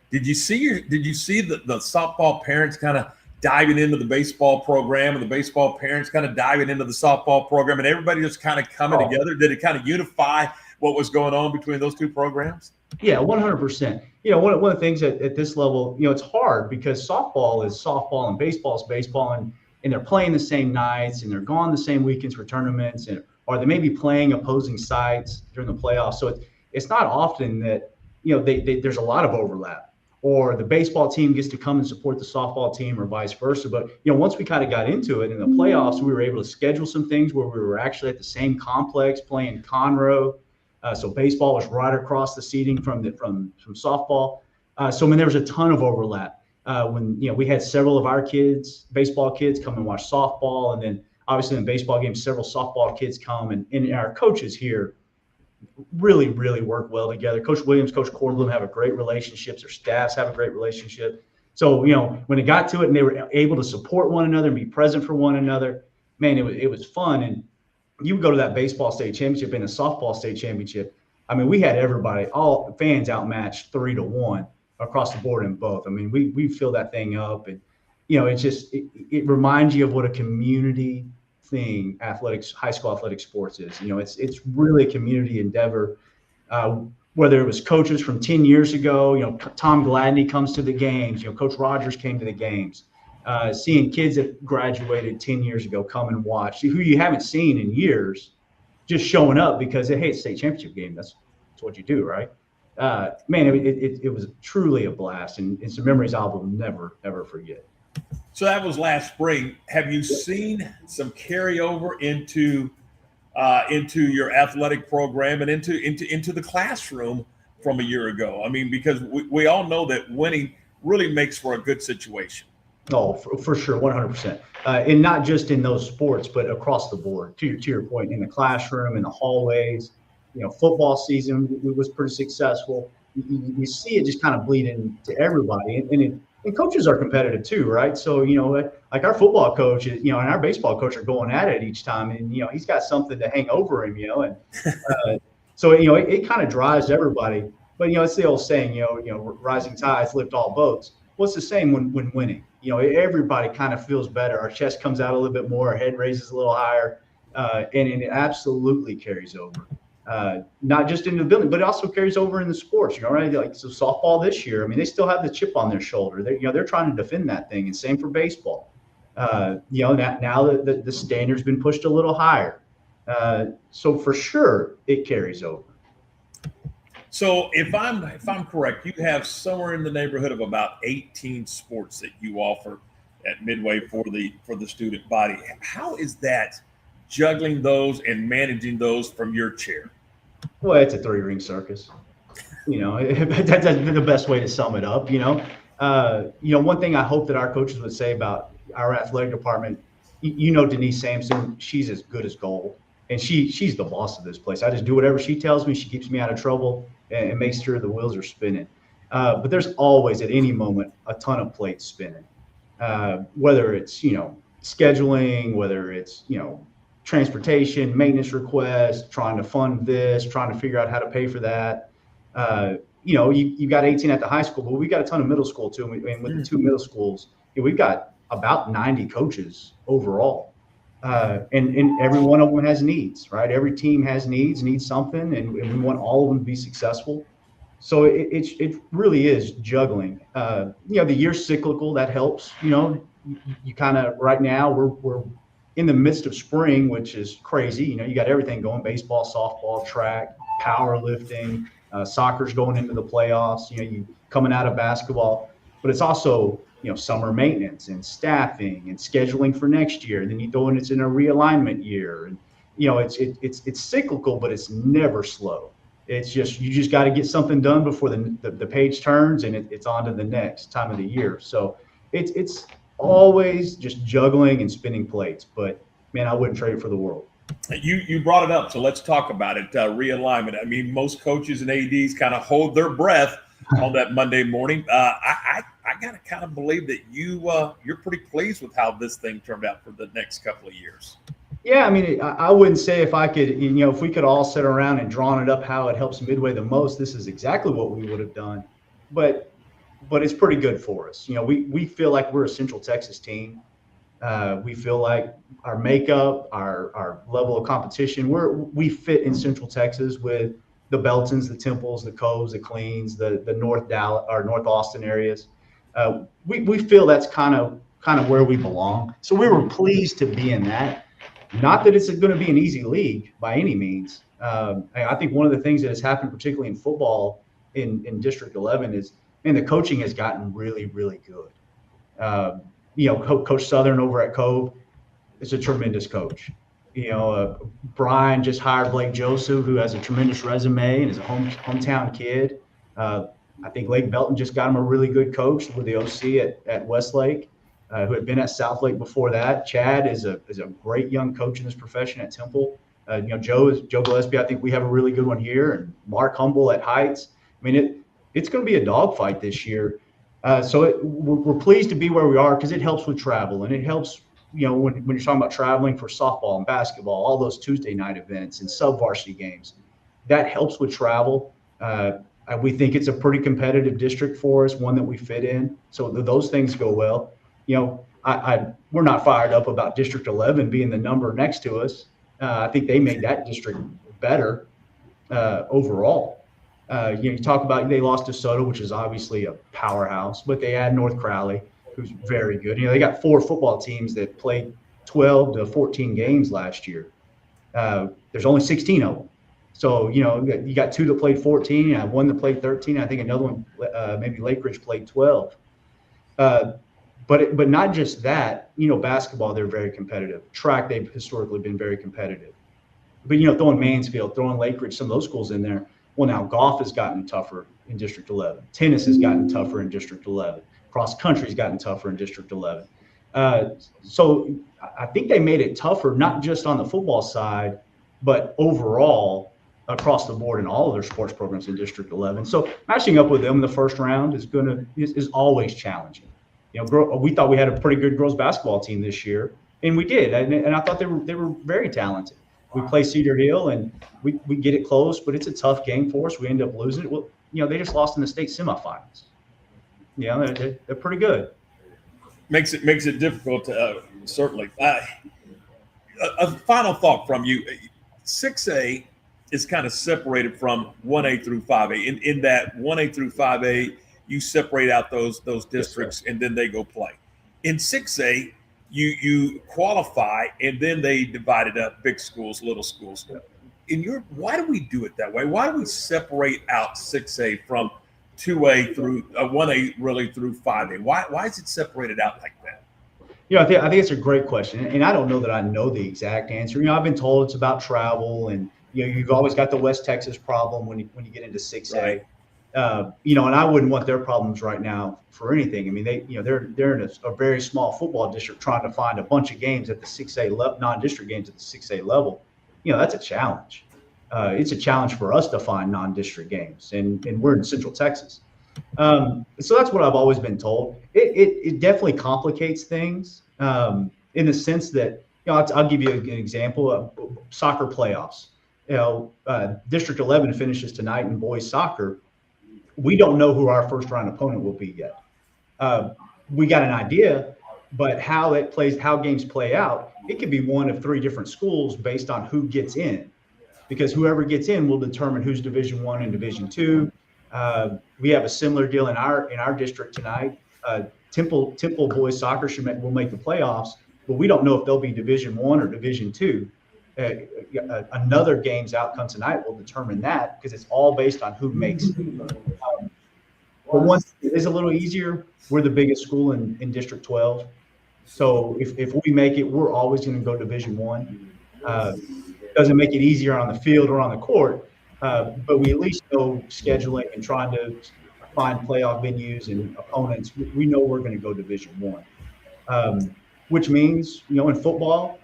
did you see the softball parents kind of diving into the baseball program, and the baseball parents kind of diving into the softball program, and everybody just kind of coming together? Did it kind of unify what was going on between those two programs? Yeah, 100%. One of the things at this level, it's hard because softball is softball and baseball is baseball, and they're playing the same nights, and they're gone the same weekends for tournaments, or they may be playing opposing sides during the playoffs. So it's not often that, there's a lot of overlap. or the baseball team gets to come and support the softball team or vice versa. But, once we kind of got into it in the playoffs, we were able to schedule some things where we were actually at the same complex playing Conroe. So baseball was right across the seating from softball. So there was a ton of overlap. When we had several of our baseball kids come and watch softball, and then obviously in baseball games, several softball kids come, and our coaches here really, really work well together. Coach Williams, Coach Korblum have a great relationship. Their staffs have a great relationship. So, when it got to it and they were able to support one another and be present for one another, man, it was fun. And you would go to that baseball state championship and the softball state championship. I mean, we had everybody, all fans outmatched 3-1 across the board in both. I mean, we fill that thing up, and, it's just, it reminds you of what a community thing high school athletic sports is. It's really a community endeavor. Whether it was coaches from 10 years ago, Tom Gladney comes to the games, Coach Rogers came to the games, seeing kids that graduated 10 years ago come and watch, who you haven't seen in years, just showing up because, hey, it's a state championship game. That's what you do, right? Man, it was truly a blast, and some memories I will never, ever forget. So that was last spring. Have you seen some carryover into your athletic program and into the classroom from a year ago? I mean, because we all know that winning really makes for a good situation. Oh, for sure, 100%. And not just in those sports, but across the board. To your point, in the classroom, in the hallways, football season was pretty successful. You see it just kind of bleed into everybody, and coaches are competitive too, right? So, like our football coach, and our baseball coach are going at it each time, and, he's got something to hang over him, and so, it kind of drives everybody. But, it's the old saying, rising tides lift all boats. Well, it's the same when winning. Everybody kind of feels better. Our chest comes out a little bit more, our head raises a little higher, and it absolutely carries over. Not just into the building, but it also carries over in the sports, right? Like, so softball this year, I mean, they still have the chip on their shoulder. They're trying to defend that thing, and same for baseball. Now that the standard's been pushed a little higher. So for sure it carries over. So if I'm correct, you have somewhere in the neighborhood of about 18 sports that you offer at Midway for the student body. How is that, juggling those and managing those from your chair? Well, it's a 3-ring circus. That's the best way to sum it up. One thing I hope that our coaches would say about our athletic department, Denise Sampson, she's as good as gold, and she's the boss of this place. I just do whatever she tells me. She keeps me out of trouble and makes sure the wheels are spinning. But there's always, at any moment, a ton of plates spinning. Whether it's scheduling, whether it's transportation, maintenance requests, trying to fund this, trying to figure out how to pay for that. You've got 18 at the high school, but we've got a ton of middle school too. And with the 2 middle schools, we've got about 90 coaches overall. And every one of them has needs, right? Every team has needs something, and we want all of them to be successful. So it really is juggling. The year's cyclical, that helps. You kind of, right now we're in the midst of spring, which is crazy. You got everything going: baseball, softball, track, powerlifting, soccer's going into the playoffs. You coming out of basketball, but it's also summer maintenance and staffing and scheduling for next year. And then you throw in it's in a realignment year, and it's cyclical, but it's never slow. It's just you just got to get something done before the page turns, and it's on to the next time of the year. So it's always just juggling and spinning plates, but man, I wouldn't trade it for the world. You brought it up, so let's talk about it. Realignment. I mean, most coaches and ADs kind of hold their breath on that Monday morning. I gotta kind of believe that you're pretty pleased with how this thing turned out for the next couple of years. Yeah, I mean, I wouldn't say if we could all sit around and drawn it up how it helps Midway the most, this is exactly what we would have done. But it's pretty good for us. We feel like we're a Central Texas team. We feel like our makeup, our level of competition, we fit in Central Texas with the Beltons, the Temples, the Coves, the Cleans, the North Dallas or North Austin areas. We feel that's kind of where we belong. So we were pleased to be in that. Not that it's going to be an easy league by any means. I think one of the things that has happened, particularly in football in District 11, is and the coaching has gotten really, really good. Coach Southern over at Cove is a tremendous coach. Brian just hired Blake Joseph, who has a tremendous resume and is a hometown kid. I think Lake Belton just got him a really good coach with the OC at Westlake, who had been at Southlake before that. Chad is a great young coach in this profession at Temple. Joe Gillespie, I think we have a really good one here, and Mark Humble at Heights. I mean, it's going to be a dogfight this year. We're pleased to be where we are because it helps with travel, and it helps, when you're talking about traveling for softball and basketball, all those Tuesday night events and sub-varsity games, that helps with travel. We think it's a pretty competitive district for us, one that we fit in. So those things go well. We're not fired up about District 11 being the number next to us. I think they made that district better overall. You talk about they lost to Soto, which is obviously a powerhouse, but they had North Crowley, who's very good. They got 4 football teams that played 12 to 14 games last year. There's only 16 of them. So, you got 2 that played 14, and 1 that played 13. I think another one, maybe Lake Ridge, played 12. But not just that, basketball, they're very competitive. Track, they've historically been very competitive. But, throwing Mansfield, throwing Lake Ridge, some of those schools in there. Well, now golf has gotten tougher in District 11. Tennis has gotten tougher in District 11. Cross country's gotten tougher in District 11. So I think they made it tougher, not just on the football side, but overall across the board in all of their sports programs in District 11. So matching up with them in the first round is always challenging. We thought we had a pretty good girls basketball team this year, and we did, and I thought they were very talented. We play Cedar Hill, and we get it close, but it's a tough game for us. We end up losing it. Well, they just lost in the state semifinals. They're pretty good. Makes it difficult, certainly. A final thought from you. 6A is kind of separated from 1A through 5A. In that 1A through 5A, you separate out those districts, and then they go play. In 6A, you qualify, and then they divide it up: big schools, little schools. Why do we do it that way? Why do we separate out 6A from 2A through 1A really through 5A? Why is it separated out like that? I think it's a great question, and I don't know that I know the exact answer. I've been told it's about travel, and you've always got the West Texas problem when you get into 6A. Right. And I wouldn't want their problems right now for anything. I mean, they're in a very small football district trying to find a bunch of games at the 6A non-district games at the 6A level. That's a challenge. It's a challenge for us to find non-district games, and we're in Central Texas. So that's what I've always been told. It definitely complicates things in the sense that, I'll give you an example of soccer playoffs. District 11 finishes tonight in boys soccer. We don't know who our first round opponent will be yet. We got an idea, but how games play out, it could be one of 3 different schools based on who gets in, because whoever gets in will determine who's Division I and Division II. We have a similar deal in our district tonight. Temple boys soccer will make the playoffs, but we don't know if they'll be Division I or Division II. Another game's outcome tonight will determine that, because it's all based on who makes it. But once it is a little easier, we're the biggest school in District 12. So if we make it, we're always going to go Division I. Doesn't make it easier on the field or on the court, but we at least know scheduling and trying to find playoff venues and opponents. We know we're going to go Division I, which means, in football,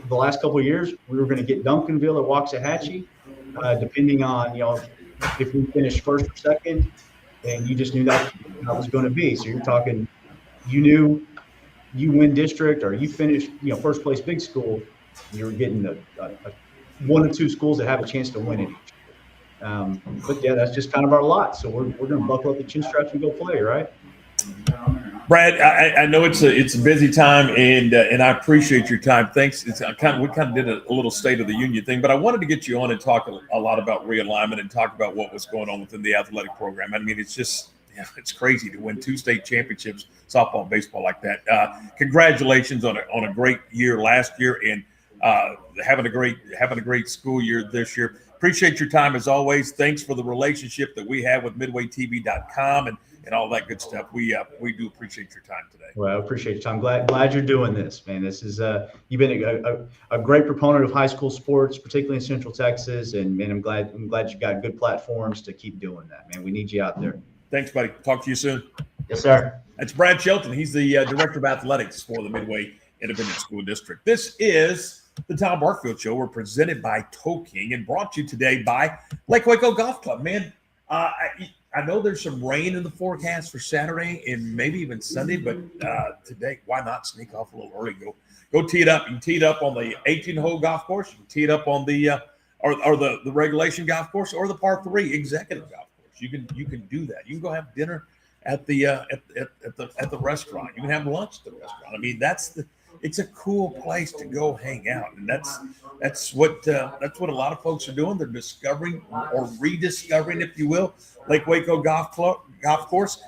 the last couple of years, we were going to get Duncanville or Waxahachie, depending on, if we finished first or second, and you just knew that was going to be. So you're talking, you knew you win district or you finish, first place big school, you were getting one or two schools that have a chance to win it each. But yeah, that's just kind of our lot. So we're going to buckle up the chin straps and go play, right? Brad, I know it's a busy time, and I appreciate your time. Thanks. We kind of did a little State of the Union thing, but I wanted to get you on and talk a lot about realignment and talk about what was going on within the athletic program. I mean, it's just it's crazy to win 2 state championships, softball, baseball like that. Congratulations on a great year last year, and having a great school year this year. Appreciate your time as always. Thanks for the relationship that we have with MidwayTV.com and all that good stuff. We do appreciate your time today. Well, I appreciate your time. Glad you're doing this, man. This is you've been a great proponent of high school sports, particularly in Central Texas, and man, I'm glad you got good platforms to keep doing that, man. We need you out there. Thanks, buddy. Talk to you soon. Yes, sir. That's Brad Shelton. He's the Director of Athletics for the Midway Independent School District. This is the Tom Barfield Show. We're presented by King and brought to you today by Lake Waco Golf Club. Man, I know there's some rain in the forecast for Saturday and maybe even Sunday, but today, why not sneak off a little early? Go tee it up. You can tee it up on the 18-hole golf course. You can tee it up on the or the regulation golf course or the par 3 executive golf course. You can do that. You can go have dinner at the restaurant. You can have lunch at the restaurant. I mean, it's a cool place to go hang out, and that's what a lot of folks are doing. They're discovering or rediscovering, if you will, Lake Waco Golf Course.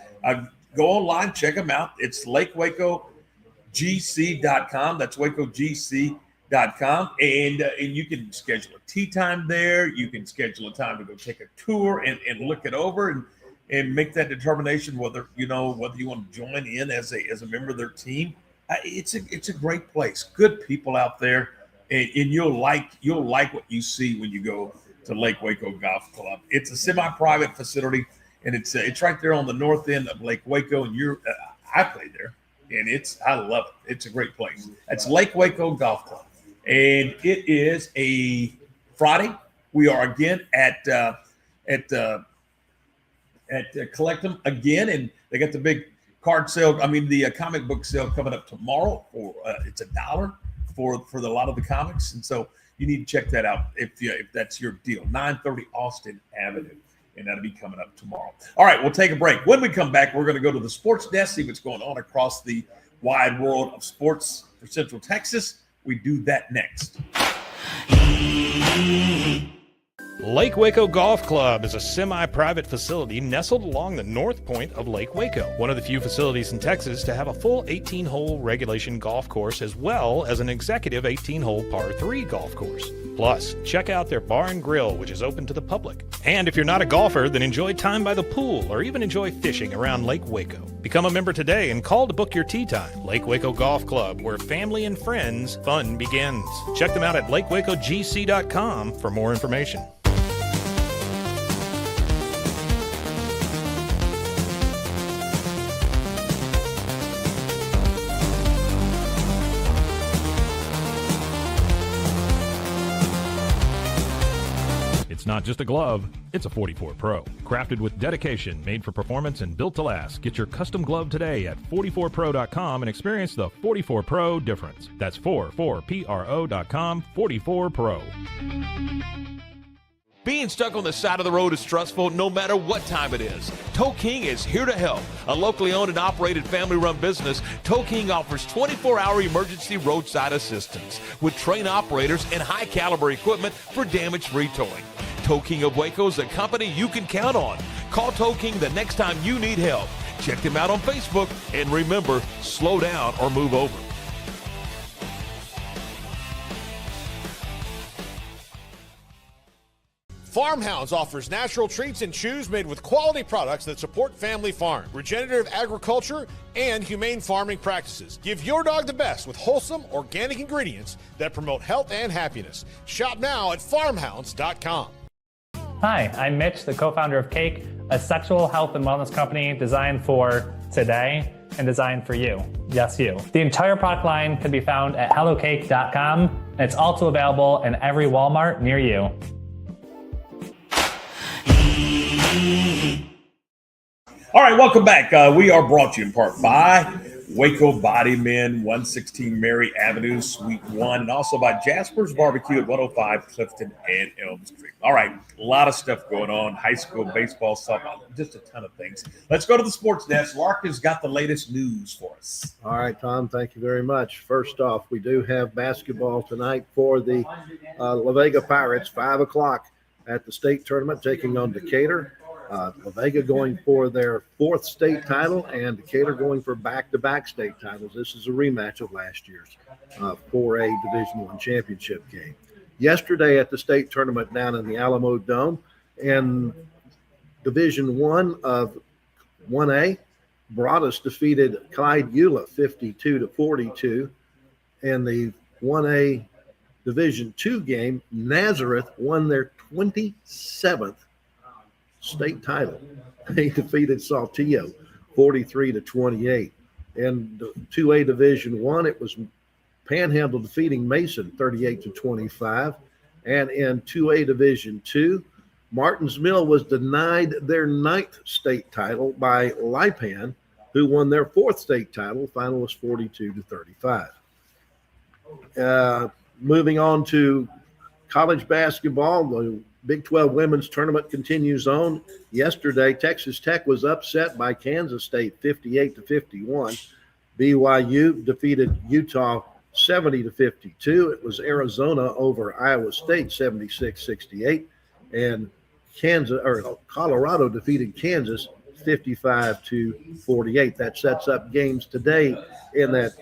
Go online, check them out. It's LakeWacoGC.com. That's WacoGC.com, and you can schedule a tee time there. You can schedule a time to go take a tour and look it over and make that determination whether you want to join in as a member of their team. It's a great place. Good people out there, and you'll like what you see when you go to Lake Waco Golf Club. It's a semi-private facility, and it's right there on the north end of Lake Waco. And I play there, and I love it. It's a great place. That's Lake Waco Golf Club, and it is a Friday. We are again at Collectum again, and they got the big card sale. I mean, the comic book sale coming up tomorrow. It's $1 for a lot of the comics, and so you need to check that out if that's your deal. 930 Austin Avenue, and that'll be coming up tomorrow. All right, we'll take a break. When we come back, we're going to go to the sports desk, see what's going on across the wide world of sports for Central Texas. We do that next. Lake Waco Golf Club is a semi-private facility nestled along the north point of Lake Waco, one of the few facilities in Texas to have a full 18-hole regulation golf course as well as an executive 18-hole par 3 golf course. Plus, check out their bar and grill, which is open to the public. And if you're not a golfer, then enjoy time by the pool or even enjoy fishing around Lake Waco. Become a member today and call to book your tee time. Lake Waco Golf Club, where family and friends fun begins. Check them out at LakeWacoGC.com for more information. It's not just a glove, it's a 44 Pro. Crafted with dedication, made for performance, and built to last. Get your custom glove today at 44pro.com and experience the 44 Pro difference. That's 44pro.com, 44 Pro. Being stuck on the side of the road is stressful no matter what time it is. King is here to help. A locally owned and operated family-run business, King offers 24-hour emergency roadside assistance with trained operators and high-caliber equipment for damage-free towing. King of Waco is a company you can count on. Call King the next time you need help. Check them out on Facebook, and remember, slow down or move over. Farmhounds offers natural treats and chews made with quality products that support family farm, regenerative agriculture, and humane farming practices. Give your dog the best with wholesome, organic ingredients that promote health and happiness. Shop now at farmhounds.com. Hi, I'm Mitch, the co-founder of Cake, a sexual health and wellness company designed for today and designed for you. Yes, you. The entire product line can be found at hellocake.com, and it's also available in every Walmart near you. All right, welcome back. We are brought to you in part by Waco Body Men, 116 Mary Avenue, Suite 1, and also by Jasper's Barbecue at 105 Clifton and Elm Street. All right, a lot of stuff going on, high school, baseball, softball, just a ton of things. Let's go to the sports desk. Lark has got the latest news for us. All right, Tom, thank you very much. First off, we do have basketball tonight for the La Vega Pirates, 5 o'clock at the state tournament, taking on Decatur. La Vega going for their 4th state title, and Decatur going for back-to-back state titles. This is a rematch of last year's 4A Division I championship game. Yesterday at the state tournament down in the Alamo Dome, in Division I of 1A, Broadus defeated Clyde Eula 52-42. In the 1A Division II game, Nazareth won their 27th state title. They defeated Saltillo 43-28. In the 2A Division I, it was Panhandle defeating Mason 38-25. And in 2A Division II, Martins Mill was denied their 9th state title by Lipan, who won their 4th state title. Final was 42-35. Moving on to college basketball, the Big 12 women's tournament continues on. Yesterday, Texas Tech was upset by Kansas State 58-51. BYU defeated Utah 70-52. It was Arizona over Iowa State 76-68. And Colorado defeated Kansas 55-48. That sets up games today in that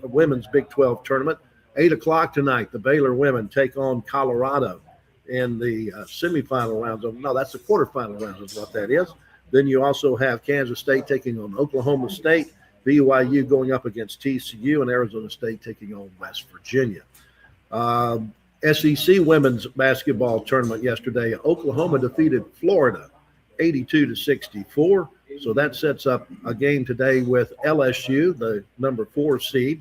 women's Big 12 tournament. 8 o'clock tonight, the Baylor women take on Colorado in the semifinal rounds. No, that's the quarterfinal rounds is what that is. Then you also have Kansas State taking on Oklahoma State, BYU going up against TCU, and Arizona State taking on West Virginia. SEC women's basketball tournament yesterday, Oklahoma defeated Florida 82-64. So that sets up a game today with LSU, the number 4 seed.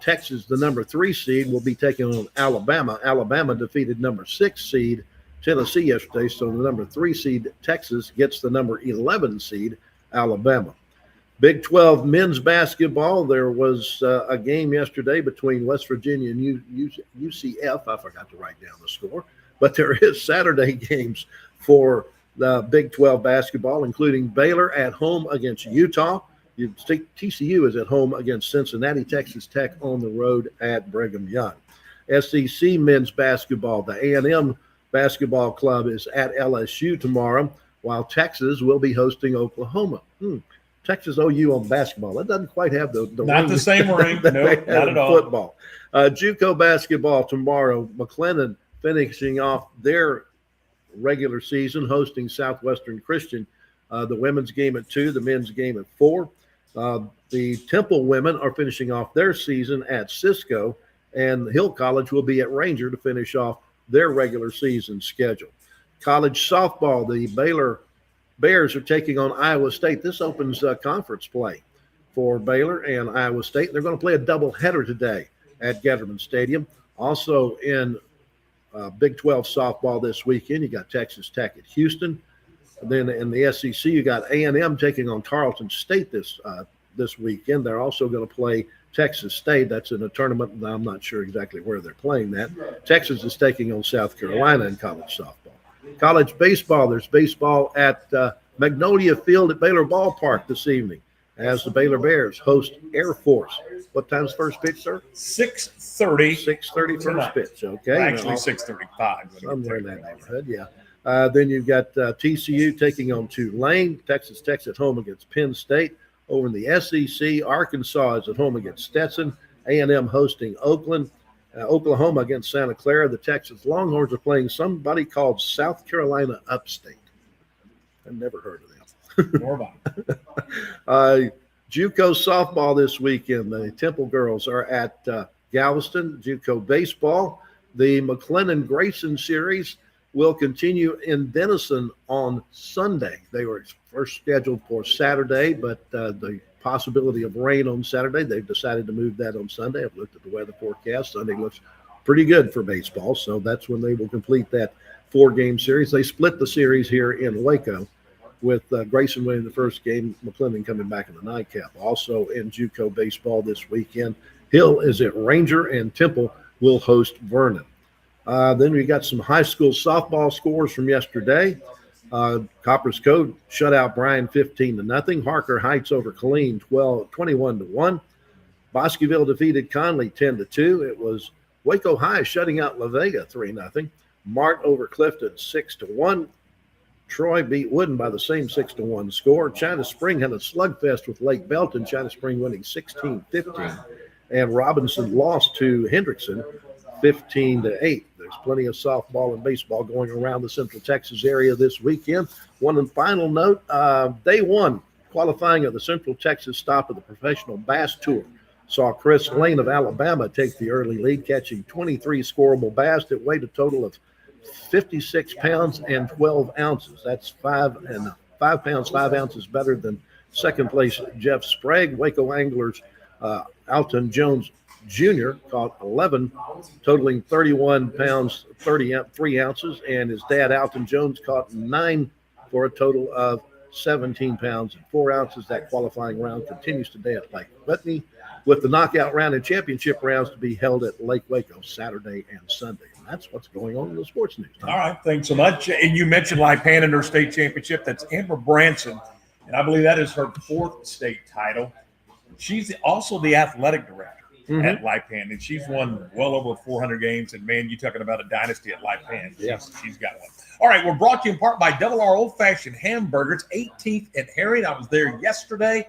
Texas, the number 3 seed, will be taking on Alabama. Alabama defeated number 6 seed Tennessee yesterday, so the number 3 seed Texas gets the number 11 seed Alabama. Big 12 men's basketball, there was a game yesterday between West Virginia and UCF. I forgot to write down the score, but there is Saturday games for the Big 12 basketball, including Baylor at home against Utah. TCU is at home against Cincinnati. Texas Tech on the road at Brigham Young. SEC men's basketball, the A&M Basketball Club is at LSU tomorrow, while Texas will be hosting Oklahoma. Texas OU on basketball. That doesn't quite have the not the same ring. No, not at all. Football. JUCO basketball tomorrow. McLennan finishing off their regular season, hosting Southwestern Christian. The women's game at 2, the men's game at 4. The Temple women are finishing off their season at Cisco, and Hill College will be at Ranger to finish off their regular season schedule. College softball, the Baylor Bears are taking on Iowa State. This opens conference play for Baylor and Iowa State. They're going to play a doubleheader today at Getterman Stadium. Also in Big 12 softball this weekend, you got Texas Tech at Houston. And then in the SEC, you got A&M taking on Tarleton State this weekend. They're also going to play Texas State. That's in a tournament, and I'm not sure exactly where they're playing that. Texas is taking on South Carolina in college softball. College baseball, there's baseball at Magnolia Field at Baylor Ballpark this evening as the Baylor Bears host Air Force. What time's first pitch, sir? 6:30. 6:30 first pitch, okay. Actually, 6:35. Somewhere in that neighborhood, yeah. Then you've got TCU taking on Tulane. Texas Tech's at home against Penn State. Over in the SEC, Arkansas is at home against Stetson. A&M hosting Oakland. Oklahoma against Santa Clara. The Texas Longhorns are playing somebody called South Carolina Upstate. I've never heard of them. More about JUCO softball this weekend. The Temple girls are at Galveston. JUCO baseball. The McLennan Grayson series will continue in Denison on Sunday. They were first scheduled for Saturday, but the possibility of rain on Saturday, they've decided to move that on Sunday. I've looked at the weather forecast. Sunday looks pretty good for baseball, so that's when they will complete that 4-game series. They split the series here in Waco with Grayson winning the first game, McLennan coming back in the nightcap. Also in JUCO baseball this weekend, Hill is at Ranger and Temple will host Vernon. Then we got some high school softball scores from yesterday. Copper's Code shut out Bryan 15-0. Harker Heights over Killeen 21-1. Bosqueville defeated Conley 10-2. It was Waco High shutting out La Vega 3-0. Mart over Clifton 6-1. Troy beat Wooden by the same 6-1 score. China Spring had a slugfest with Lake Belton, China Spring winning 16-15. And Robinson lost to Hendrickson 15-8. There's plenty of softball and baseball going around the Central Texas area this weekend. One and final note, day one qualifying of the Central Texas stop of the Professional Bass Tour saw Chris Lane of Alabama take the early lead, catching 23 scoreable bass that weighed a total of 56 pounds and 12 ounces. That's 5 pounds, 5 ounces better than second place Jeff Sprague. Waco anglers Alton Jones Jr. caught 11, totaling 31 pounds, 33 ounces, and his dad Alton Jones caught 9 for a total of 17 pounds and 4 ounces. That qualifying round continues today at Lake Whitney, with the knockout round and championship rounds to be held at Lake Waco Saturday and Sunday. And that's what's going on in the sports news. All right, thanks so much. And you mentioned Lipan in her state championship. That's Amber Branson, and I believe that is her 4th state title. She's also the athletic director at Lipan, and she's won well over 400 games. And, man, you're talking about a dynasty at Lipan. She's got one. All right, we're brought to you in part by Double R Old Fashioned Hamburgers, 18th and Harriet. I was there yesterday.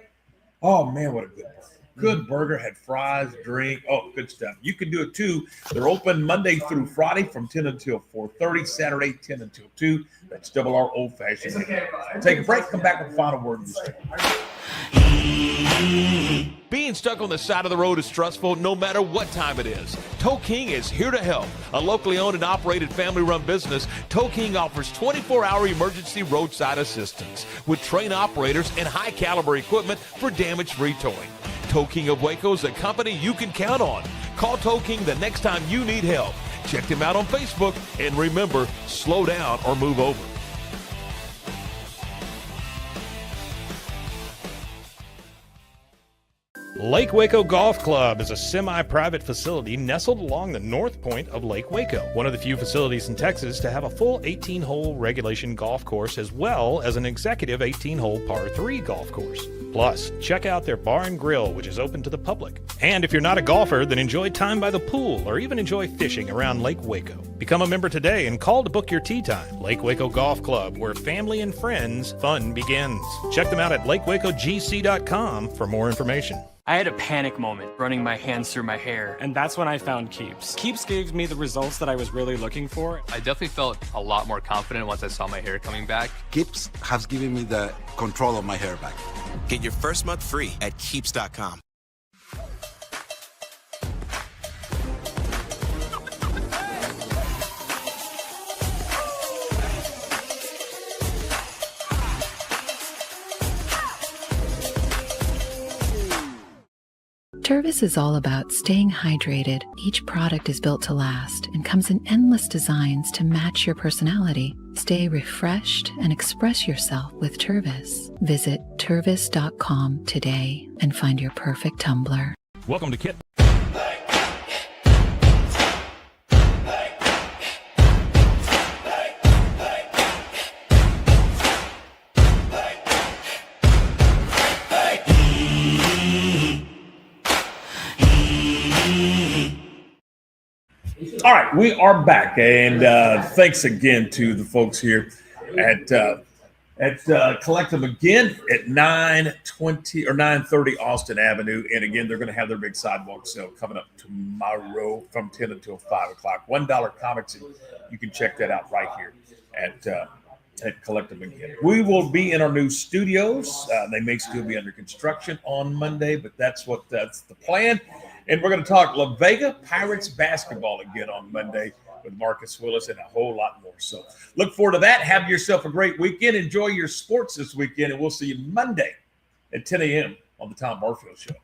Oh, man, what a good burger. Good burger, had fries, drink. Oh, good stuff. You can do it, too. They're open Monday through Friday from 10 until 4:30, Saturday 10 until 2. That's Double R Old Fashioned. Take a break. Come back with a final word in the story. Being stuck on the side of the road is stressful no matter what time it is. Tow King is here to help. A locally owned and operated family-run business, Tow King offers 24-hour emergency roadside assistance with trained operators and high-caliber equipment for damage-free towing. Tow King of Waco is a company you can count on. Call Tow King the next time you need help. Check them out on Facebook, and remember, slow down or move over. Lake Waco Golf Club is a semi-private facility nestled along the north point of Lake Waco, one of the few facilities in Texas to have a full 18-hole regulation golf course as well as an executive 18-hole par 3 golf course. Plus, check out their bar and grill, which is open to the public. And if you're not a golfer, then enjoy time by the pool or even enjoy fishing around Lake Waco. Become a member today and call to book your tee time. Lake Waco Golf Club, where family and friends fun begins. Check them out at lakewacogc.com for more information. I had a panic moment running my hands through my hair, and that's when I found Keeps. Keeps gave me the results that I was really looking for. I definitely felt a lot more confident once I saw my hair coming back. Keeps has given me the control of my hair back. Get your first month free at Keeps.com. Tervis is all about staying hydrated. Each product is built to last and comes in endless designs to match your personality. Stay refreshed and express yourself with Tervis. Visit Tervis.com today and find your perfect tumbler. Welcome to Kit. All right, we are back, and thanks again to the folks here at Collective again at 9:20 or 9:30 Austin Avenue, and again they're going to have their big sidewalk sale coming up tomorrow from 10 until 5 o'clock. $1 comics, and you can check that out right here at Collective again. We will be in our new studios. They may still be under construction on Monday, but that's the plan. And we're going to talk La Vega Pirates basketball again on Monday with Marcus Willis and a whole lot more. So look forward to that. Have yourself a great weekend. Enjoy your sports this weekend, and we'll see you Monday at 10 a.m. on the Tom Barfield Show.